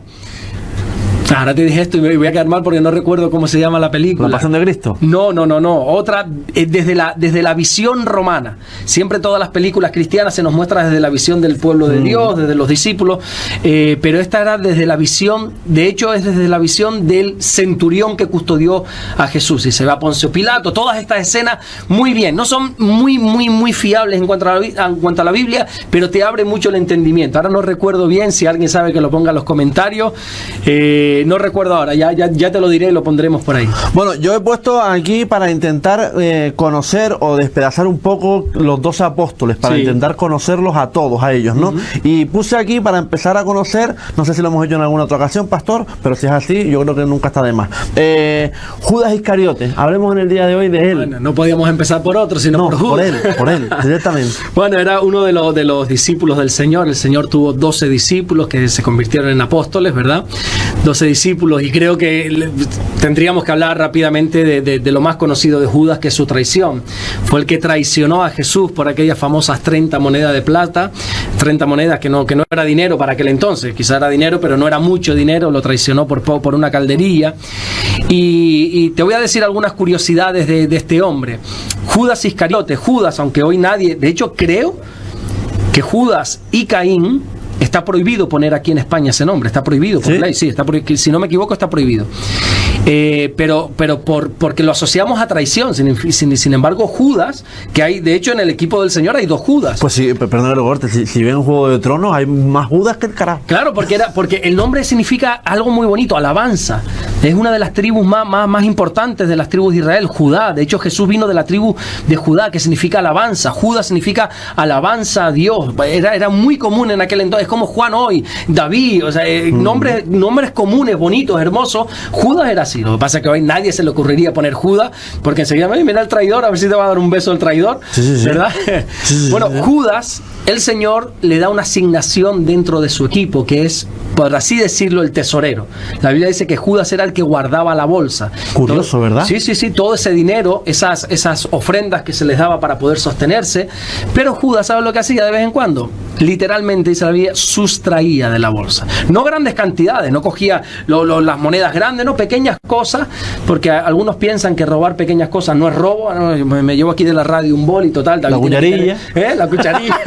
Ahora te dije esto y me voy a quedar mal porque no recuerdo cómo se llama la película. ¿La Pasión de Cristo? No. Otra, desde la visión romana. Siempre todas las películas cristianas se nos muestra desde la visión del pueblo de Dios, desde los discípulos, pero esta era desde la visión, de hecho es desde la visión del centurión que custodió a Jesús. Y se va a Poncio Pilato, todas estas escenas muy bien. No son muy fiables en cuanto a la Biblia, pero te abre mucho el entendimiento. Ahora no recuerdo bien, si alguien sabe que lo ponga en los comentarios. No recuerdo ahora, ya te lo diré y lo pondremos por ahí. Bueno, yo he puesto aquí para intentar conocer o despedazar un poco los 12 apóstoles, para intentar conocerlos a todos, a ellos, ¿no? Y puse aquí para empezar a conocer, no sé si lo hemos hecho en alguna otra ocasión, pastor, pero si es así, yo creo que nunca está de más. Judas Iscariote, hablemos en el día de hoy de él. Bueno, no podíamos empezar por otro, sino por Judas. Por él, directamente. Bueno, era uno de los discípulos del Señor. El Señor tuvo 12 discípulos que se convirtieron en apóstoles, ¿verdad? 12 discípulos, y creo que tendríamos que hablar rápidamente de lo más conocido de Judas, que es su traición. Fue el que traicionó a Jesús por aquellas famosas 30 monedas de plata, 30 monedas que no era dinero para aquel entonces, quizá era dinero, pero no era mucho dinero, lo traicionó por una calderilla. Y te voy a decir algunas curiosidades de este hombre. Judas Iscariote, Judas, aunque hoy nadie, de hecho creo que Judas y Caín, está prohibido poner aquí en España ese nombre, está prohibido por ley, sí, si no me equivoco está prohibido. Pero porque lo asociamos a traición. Sin embargo, Judas, que hay, de hecho en el equipo del Señor hay 2 Judas. Pues sí, perdón, si ven Juego de Tronos hay más Judas que el carajo. Claro, porque el nombre significa algo muy bonito, alabanza. Es una de las tribus más importantes de las tribus de Israel, Judá. De hecho, Jesús vino de la tribu de Judá, que significa alabanza. Judas significa alabanza a Dios. Era muy común en aquel entonces, como Juan hoy, David, o sea, nombres comunes, bonitos, hermosos. Judas era así. Lo que pasa es que hoy nadie se le ocurriría poner Judas, porque enseguida, mira el traidor, a ver si te va a dar un beso el traidor, ¿verdad? Bueno, Judas, el Señor le da una asignación dentro de su equipo, que es, por así decirlo, el tesorero. La Biblia dice que Judas era el que guardaba la bolsa. Curioso, ¿verdad? Sí, todo ese dinero, esas ofrendas que se les daba para poder sostenerse, pero Judas, ¿sabe lo que hacía de vez en cuando? Literalmente, dice la Biblia, sustraía de la bolsa. No grandes cantidades, no cogía las monedas grandes, no, pequeñas cosas, porque algunos piensan que robar pequeñas cosas no es robo. No, me llevo aquí de la radio un bol y total. La cucharilla. La cucharilla.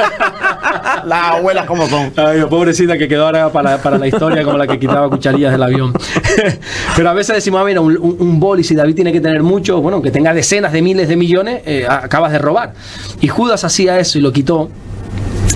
Las abuelas como son. Ay, pobrecita, que quedó ahora para la historia como la que quitaba cucharillas del avión. Pero a veces decimos, mira, un bol, y si David tiene que tener mucho, bueno, que tenga decenas de miles de millones, acabas de robar. Y Judas hacía eso y lo quitó.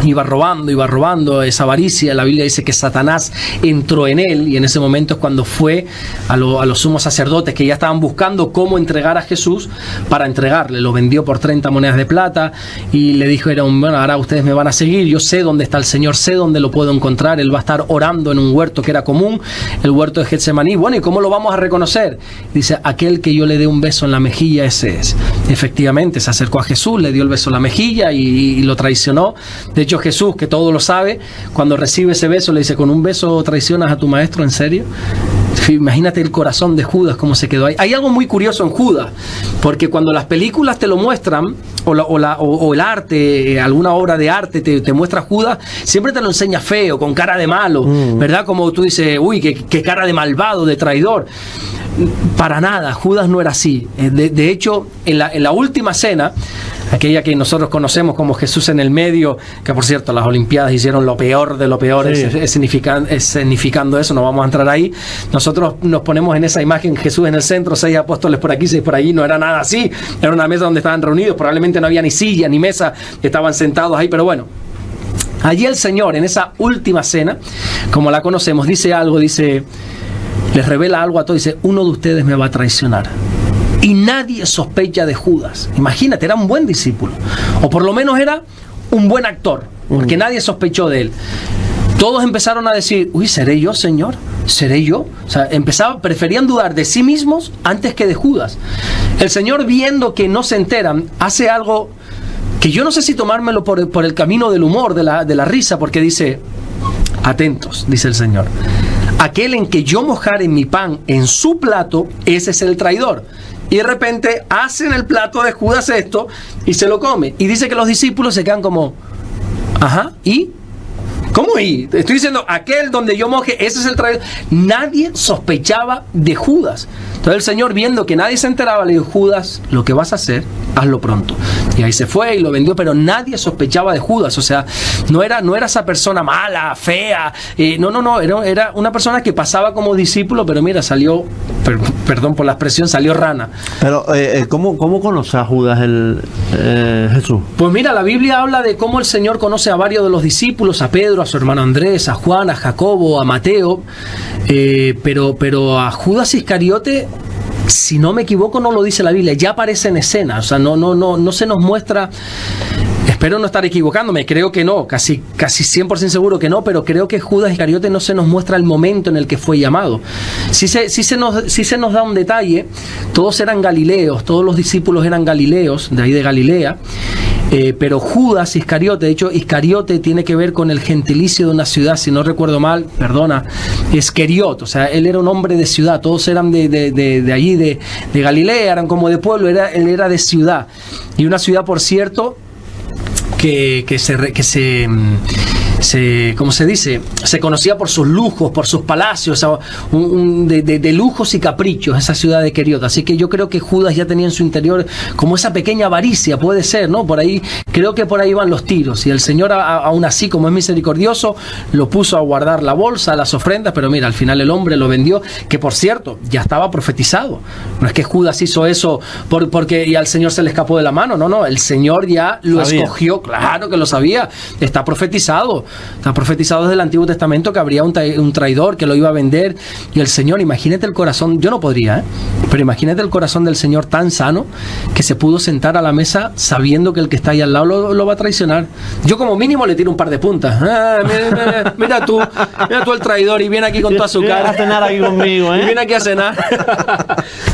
Iba robando, esa avaricia. La Biblia dice que Satanás entró en él, y en ese momento es cuando fue a los sumos sacerdotes, que ya estaban buscando cómo entregar a Jesús para entregarle. Lo vendió por 30 monedas de plata y le dijo, bueno, ahora ustedes me van a seguir, yo sé dónde está el Señor, sé dónde lo puedo encontrar, Él va a estar orando en un huerto que era común, el huerto de Getsemaní. Bueno, ¿y cómo lo vamos a reconocer? Dice, aquel que yo le dé un beso en la mejilla, ese es. Efectivamente, se acercó a Jesús, le dio el beso en la mejilla y lo traicionó. De hecho, Jesús, que todo lo sabe, cuando recibe ese beso le dice, ¿con un beso traicionas a tu maestro? ¿En serio? Imagínate el corazón de Judas, cómo se quedó ahí. Hay algo muy curioso en Judas, porque cuando las películas te lo muestran, o el arte, alguna obra de arte te muestra a Judas, siempre te lo enseña feo, con cara de malo, ¿verdad? Como tú dices, uy, qué cara de malvado, de traidor. Para nada, Judas no era así. De hecho, en la última cena, aquella que nosotros conocemos como Jesús en el medio, que por cierto las Olimpiadas hicieron lo peor de lo peor, escenificando eso, no vamos a entrar ahí. Nosotros nos ponemos en esa imagen, Jesús en el centro, 6 apóstoles por aquí, 6 por allí. No era nada así, era una mesa donde estaban reunidos, probablemente no había ni silla ni mesa, estaban sentados ahí, pero bueno. Allí el Señor, en esa última cena, como la conocemos, dice algo, les revela algo a todos, dice, uno de ustedes me va a traicionar. Y nadie sospecha de Judas. Imagínate, era un buen discípulo. O por lo menos era un buen actor, porque nadie sospechó de él. Todos empezaron a decir, uy, ¿seré yo, Señor? ¿Seré yo? O sea, preferían dudar de sí mismos antes que de Judas. El Señor, viendo que no se enteran, hace algo que yo no sé si tomármelo por el camino del humor, de la risa, porque dice, atentos, dice el Señor. Aquel en que yo mojare mi pan en su plato, ese es el traidor. Y de repente hacen el plato de Judas esto y se lo come. Y dice que los discípulos se quedan como, ajá, ¿y? ¿Cómo y? Estoy diciendo, aquel donde yo moje, ese es el traidor. Nadie sospechaba de Judas. Entonces el Señor, viendo que nadie se enteraba, le dijo, Judas, lo que vas a hacer, hazlo pronto. Y ahí se fue y lo vendió, pero nadie sospechaba de Judas. O sea, no era esa persona mala, fea. No, era una persona que pasaba como discípulo, pero mira, salió, perdón por la expresión, salió rana. Pero, ¿cómo conoce a Judas Jesús? Pues mira, la Biblia habla de cómo el Señor conoce a varios de los discípulos, a Pedro, a su hermano Andrés, a Juan, a Jacobo, a Mateo, pero a Judas Iscariote, si no me equivoco, no lo dice la Biblia, ya aparece en escena. O sea, no se nos muestra espero no estar equivocándome, creo que no, casi 100% seguro que no, pero creo que Judas Iscariote no se nos muestra el momento en el que fue llamado. Sí se nos da un detalle, todos eran galileos, todos los discípulos eran galileos, de ahí de Galilea, pero Judas Iscariote, de hecho Iscariote tiene que ver con el gentilicio de una ciudad, si no recuerdo mal, perdona, es Queriot, o sea, él era un hombre de ciudad, todos eran de allí, de Galilea, eran como de pueblo, él era de ciudad, y una ciudad, por cierto, que ¿cómo se dice? Se conocía por sus lujos, por sus palacios, de lujos y caprichos, esa ciudad de Queriot. Así que yo creo que Judas ya tenía en su interior como esa pequeña avaricia, puede ser, ¿no? Por ahí, creo que por ahí van los tiros. Y el Señor, aún así, como es misericordioso, lo puso a guardar la bolsa, las ofrendas, pero mira, al final el hombre lo vendió, que por cierto, ya estaba profetizado. No es que Judas hizo eso porque y al Señor se le escapó de la mano, no, el Señor ya lo escogió, claro que lo sabía, está profetizado desde el Antiguo Testamento que habría un traidor que lo iba a vender, y el Señor, imagínate el corazón, yo no podría, pero imagínate el corazón del Señor tan sano que se pudo sentar a la mesa sabiendo que el que está ahí al lado lo va a traicionar. Yo como mínimo le tiro un par de puntas. Mira tú el traidor, y viene aquí con toda su cara. Viene a cenar aquí conmigo, y viene aquí a cenar.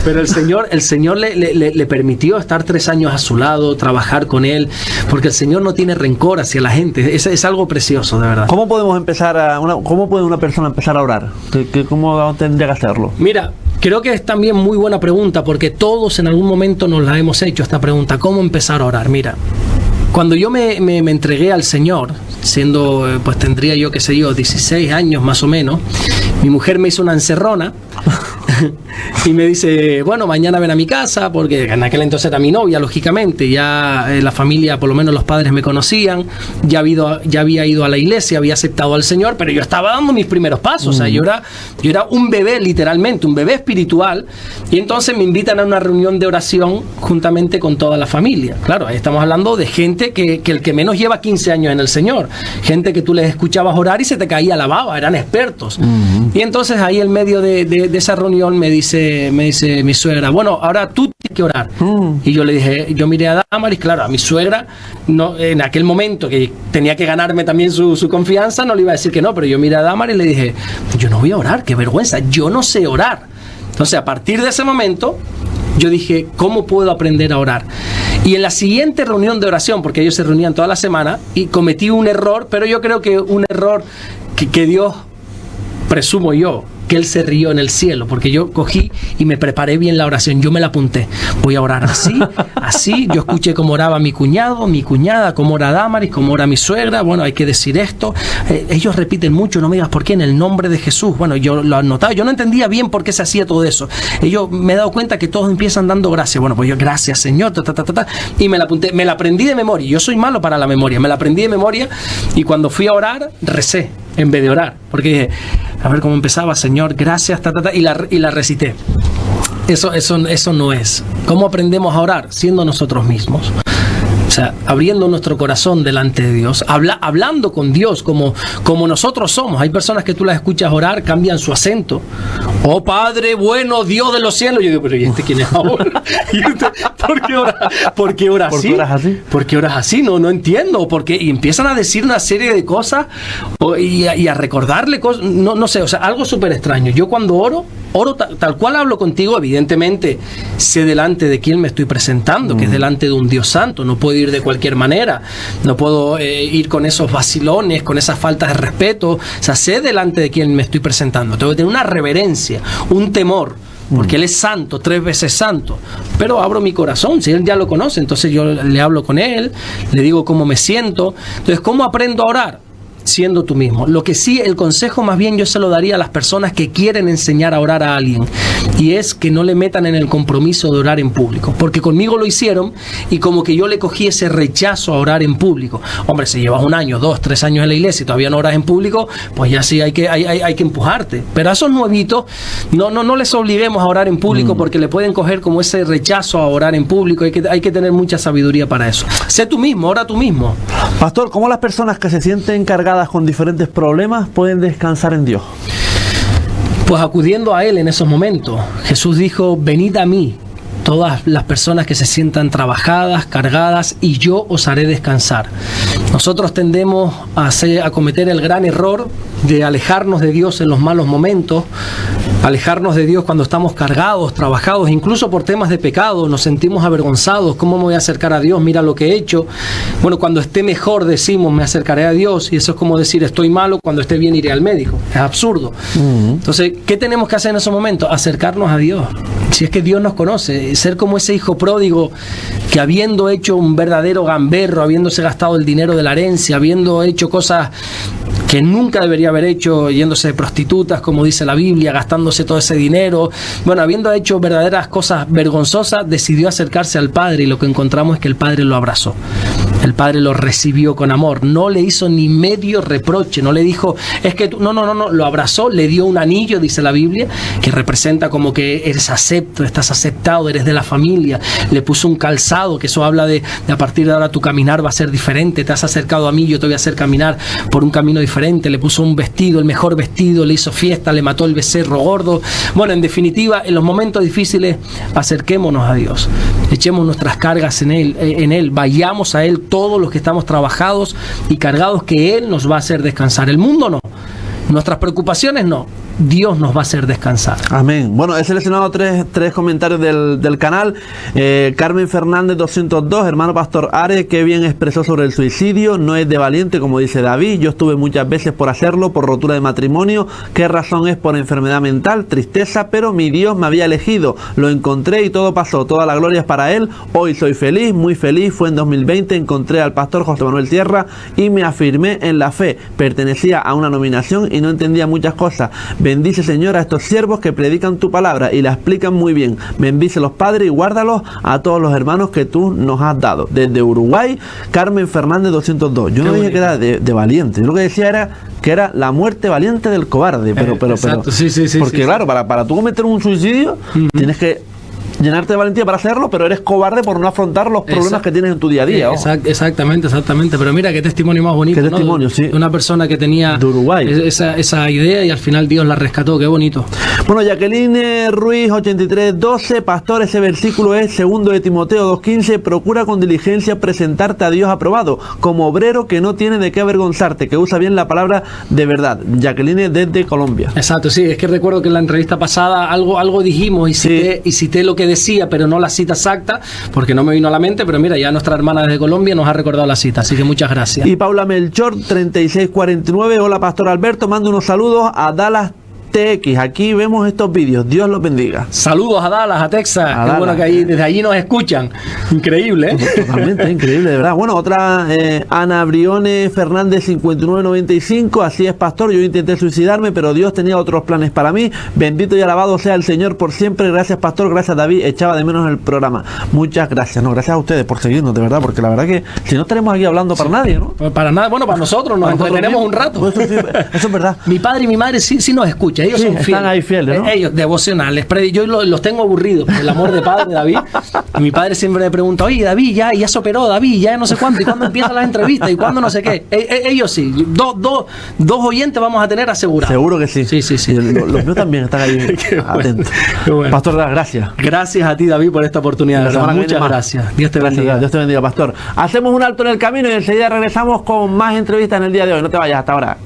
Pero el Señor le permitió estar 3 años a su lado, trabajar con él, porque el Señor no tiene rencor hacia la gente. Es algo precioso, de verdad. ¿Cómo puede una persona empezar a orar? ¿Cómo tendría que hacerlo? Mira, creo que es también muy buena pregunta, porque todos en algún momento nos la hemos hecho esta pregunta. ¿Cómo empezar a orar? Mira, cuando yo me entregué al Señor, siendo, pues tendría yo, 16 años más o menos, mi mujer me hizo una encerrona y me dice, bueno, mañana ven a mi casa, porque en aquel entonces era mi novia, lógicamente, ya la familia, por lo menos los padres me conocían, ya había ido a la iglesia, había aceptado al Señor, pero yo estaba dando mis primeros pasos, o sea, yo era un bebé, literalmente, un bebé espiritual, y entonces me invitan a una reunión de oración juntamente con toda la familia. Claro, ahí estamos hablando de gente que el que menos lleva 15 años en el Señor, gente que tú les escuchabas orar y se te caía la baba, eran expertos. Y entonces ahí en medio de esa reunión me dice mi suegra, bueno, ahora tú tienes que orar. Y yo le dije, yo miré a Damaris, claro, a mi suegra, no, en aquel momento que tenía que ganarme también su confianza, no le iba a decir que no, pero yo miré a Damaris y le dije, yo no voy a orar, qué vergüenza, yo no sé orar. Entonces, a partir de ese momento, yo dije, ¿cómo puedo aprender a orar? Y en la siguiente reunión de oración, porque ellos se reunían toda la semana, y cometí un error, pero yo creo que un error que Dios, presumo yo, que Él se rió en el cielo, porque yo cogí y me preparé bien la oración, yo me la apunté, voy a orar así, yo escuché cómo oraba mi cuñado, mi cuñada, cómo ora Damaris, cómo ora mi suegra, bueno, hay que decir esto, ellos repiten mucho, no me digas por qué, en el nombre de Jesús, bueno, yo lo anotaba, yo no entendía bien por qué se hacía todo eso, me he dado cuenta que todos empiezan dando gracias, bueno, pues yo, gracias Señor, y me la apunté, me la aprendí de memoria, yo soy malo para la memoria, me la aprendí de memoria, y cuando fui a orar, recé, en vez de orar, porque dije, a ver cómo empezaba, Señor, gracias, y la recité. Eso no es. ¿Cómo aprendemos a orar? Siendo nosotros mismos. O sea, abriendo nuestro corazón delante de Dios, hablando con Dios como nosotros somos. Hay personas que tú las escuchas orar, cambian su acento. Oh Padre bueno, Dios de los cielos. Yo digo, pero ¿y este quién es ahora? ¿Por qué ora así? ¿Por qué oras así? No entiendo. Y empiezan a decir una serie de cosas y a recordarle cosas. No sé, o sea, algo súper extraño. Yo cuando oro tal cual hablo contigo, evidentemente sé delante de quién me estoy presentando, que es delante de un Dios santo, no puedo ir de cualquier manera, no puedo ir con esos vacilones, con esas faltas de respeto, o sea, sé delante de quién me estoy presentando, tengo que tener una reverencia, un temor, porque Él es santo, 3 veces santo, pero abro mi corazón, si Él ya lo conoce, entonces yo le hablo con Él, le digo cómo me siento. Entonces, ¿cómo aprendo a orar? Siendo tú mismo. Lo que sí, el consejo más bien yo se lo daría a las personas que quieren enseñar a orar a alguien, y es que no le metan en el compromiso de orar en público, porque conmigo lo hicieron y como que yo le cogí ese rechazo a orar en público. Hombre, si llevas 1 año, 2, 3 años en la iglesia y todavía no oras en público, pues ya sí hay que empujarte, pero a esos nuevitos no les obliguemos a orar en público, porque le pueden coger como ese rechazo a orar en público. Hay que tener mucha sabiduría para eso. Sé tú mismo, ora tú mismo. Pastor, ¿cómo las personas que se sienten cargadas con diferentes problemas pueden descansar en Dios? Pues acudiendo a Él en esos momentos. Jesús dijo, venid a mí, todas las personas que se sientan trabajadas, cargadas, y yo os haré descansar. Nosotros tendemos a cometer el gran error de alejarnos de Dios en los malos momentos, alejarnos de Dios cuando estamos cargados, trabajados, incluso por temas de pecado, nos sentimos avergonzados. ¿Cómo me voy a acercar a Dios? Mira lo que he hecho. Bueno, cuando esté mejor decimos me acercaré a Dios, y eso es como decir estoy malo, cuando esté bien iré al médico. Es absurdo. Entonces, ¿qué tenemos que hacer en esos momentos? Acercarnos a Dios. Si es que Dios nos conoce, ser como ese hijo pródigo que, habiendo hecho un verdadero gamberro, habiéndose gastado el dinero de la herencia, habiendo hecho cosas que nunca debería haber hecho, yéndose de prostitutas, como dice la Biblia, gastándose todo ese dinero, bueno, habiendo hecho verdaderas cosas vergonzosas, decidió acercarse al Padre, y lo que encontramos es que el Padre lo abrazó. El Padre lo recibió con amor, no le hizo ni medio reproche, no le dijo, es que tú, no, lo abrazó, le dio un anillo, dice la Biblia, que representa como que eres acepto, estás aceptado, eres de la familia, le puso un calzado, que eso habla de a partir de ahora tu caminar va a ser diferente, te has acercado a mí, yo te voy a hacer caminar por un camino diferente, le puso un vestido, el mejor vestido, le hizo fiesta, le mató el becerro gordo. Bueno, en definitiva, en los momentos difíciles, acerquémonos a Dios, echemos nuestras cargas en Él, vayamos a Él todos los que estamos trabajados y cargados, que Él nos va a hacer descansar. El mundo no, nuestras preocupaciones no, Dios nos va a hacer descansar. Amén. Bueno, he seleccionado tres comentarios del canal. Carmen Fernández 202, hermano Pastor Are, qué bien expresó sobre el suicidio, no es de valiente como dice David, yo estuve muchas veces por hacerlo, por rotura de matrimonio, qué razón es por enfermedad mental, tristeza, pero mi Dios me había elegido, lo encontré y todo pasó, toda la gloria es para Él, hoy soy feliz, muy feliz, fue en 2020, encontré al pastor José Manuel Tierra y me afirmé en la fe, pertenecía a una nominación y no entendía muchas cosas. Bendice, Señor, a estos siervos que predican tu palabra y la explican muy bien. Bendice los padres y guárdalos a todos los hermanos que tú nos has dado. Desde Uruguay, Carmen Fernández 202. Yo no dije que era de valiente. Yo lo que decía era que era la muerte valiente del cobarde. Pero sí, porque claro, para tú cometer un suicidio, tienes que llenarte de valentía para hacerlo, pero eres cobarde por no afrontar los problemas que tienes en tu día a día. Exactamente. Pero mira qué testimonio más bonito. Qué testimonio, ¿no? sí. De una persona que tenía de Uruguay esa idea y al final Dios la rescató. Qué bonito. Bueno, Jacqueline Ruiz 8312, pastor, ese versículo es 2 de Timoteo 2:15, procura con diligencia presentarte a Dios aprobado, como obrero que no tiene de qué avergonzarte, que usa bien la palabra de verdad. Jacqueline desde Colombia. Exacto, sí, es que recuerdo que en la entrevista pasada algo dijimos y cité lo que decía, pero no la cita exacta, porque no me vino a la mente, pero mira, ya nuestra hermana desde Colombia nos ha recordado la cita, así que muchas gracias. Y Paula Melchor 3649, hola Pastor Alberto, mando unos saludos a Dallas TX, aquí vemos estos vídeos, Dios los bendiga. Saludos a Dallas, a Texas, qué bueno que desde allí nos escuchan, increíble, ¿eh? Totalmente increíble, de verdad. Bueno, otra, Ana Brione Fernández 5995, así es pastor, yo intenté suicidarme, pero Dios tenía otros planes para mí, bendito y alabado sea el Señor por siempre, gracias pastor, gracias David, echaba de menos el programa, muchas gracias, gracias a ustedes por seguirnos, de verdad, porque la verdad que si no estaremos aquí hablando para nadie, ¿no? Para nada, bueno, para nosotros nos entretenemos un rato. Eso es verdad. Mi padre y mi madre sí nos escuchan. Ellos son fieles. Están ahí fieles, ¿no? Ellos, devocionales. Yo los tengo aburridos por el amor de padre, David. Y mi padre siempre me pregunta, oye, David, ya se operó, David, ya no sé cuánto, y cuándo empiezan las entrevistas, y cuándo no sé qué. Ellos sí. Dos oyentes vamos a tener asegurados. Seguro que sí. Sí. Los míos también están ahí atentos. Bueno. Pastor, gracias. Gracias a ti, David, por esta oportunidad. Muchas gracias. Dios te bendiga. Dios te bendiga, pastor. Hacemos un alto en el camino y enseguida regresamos con más entrevistas en el día de hoy. No te vayas, hasta ahora.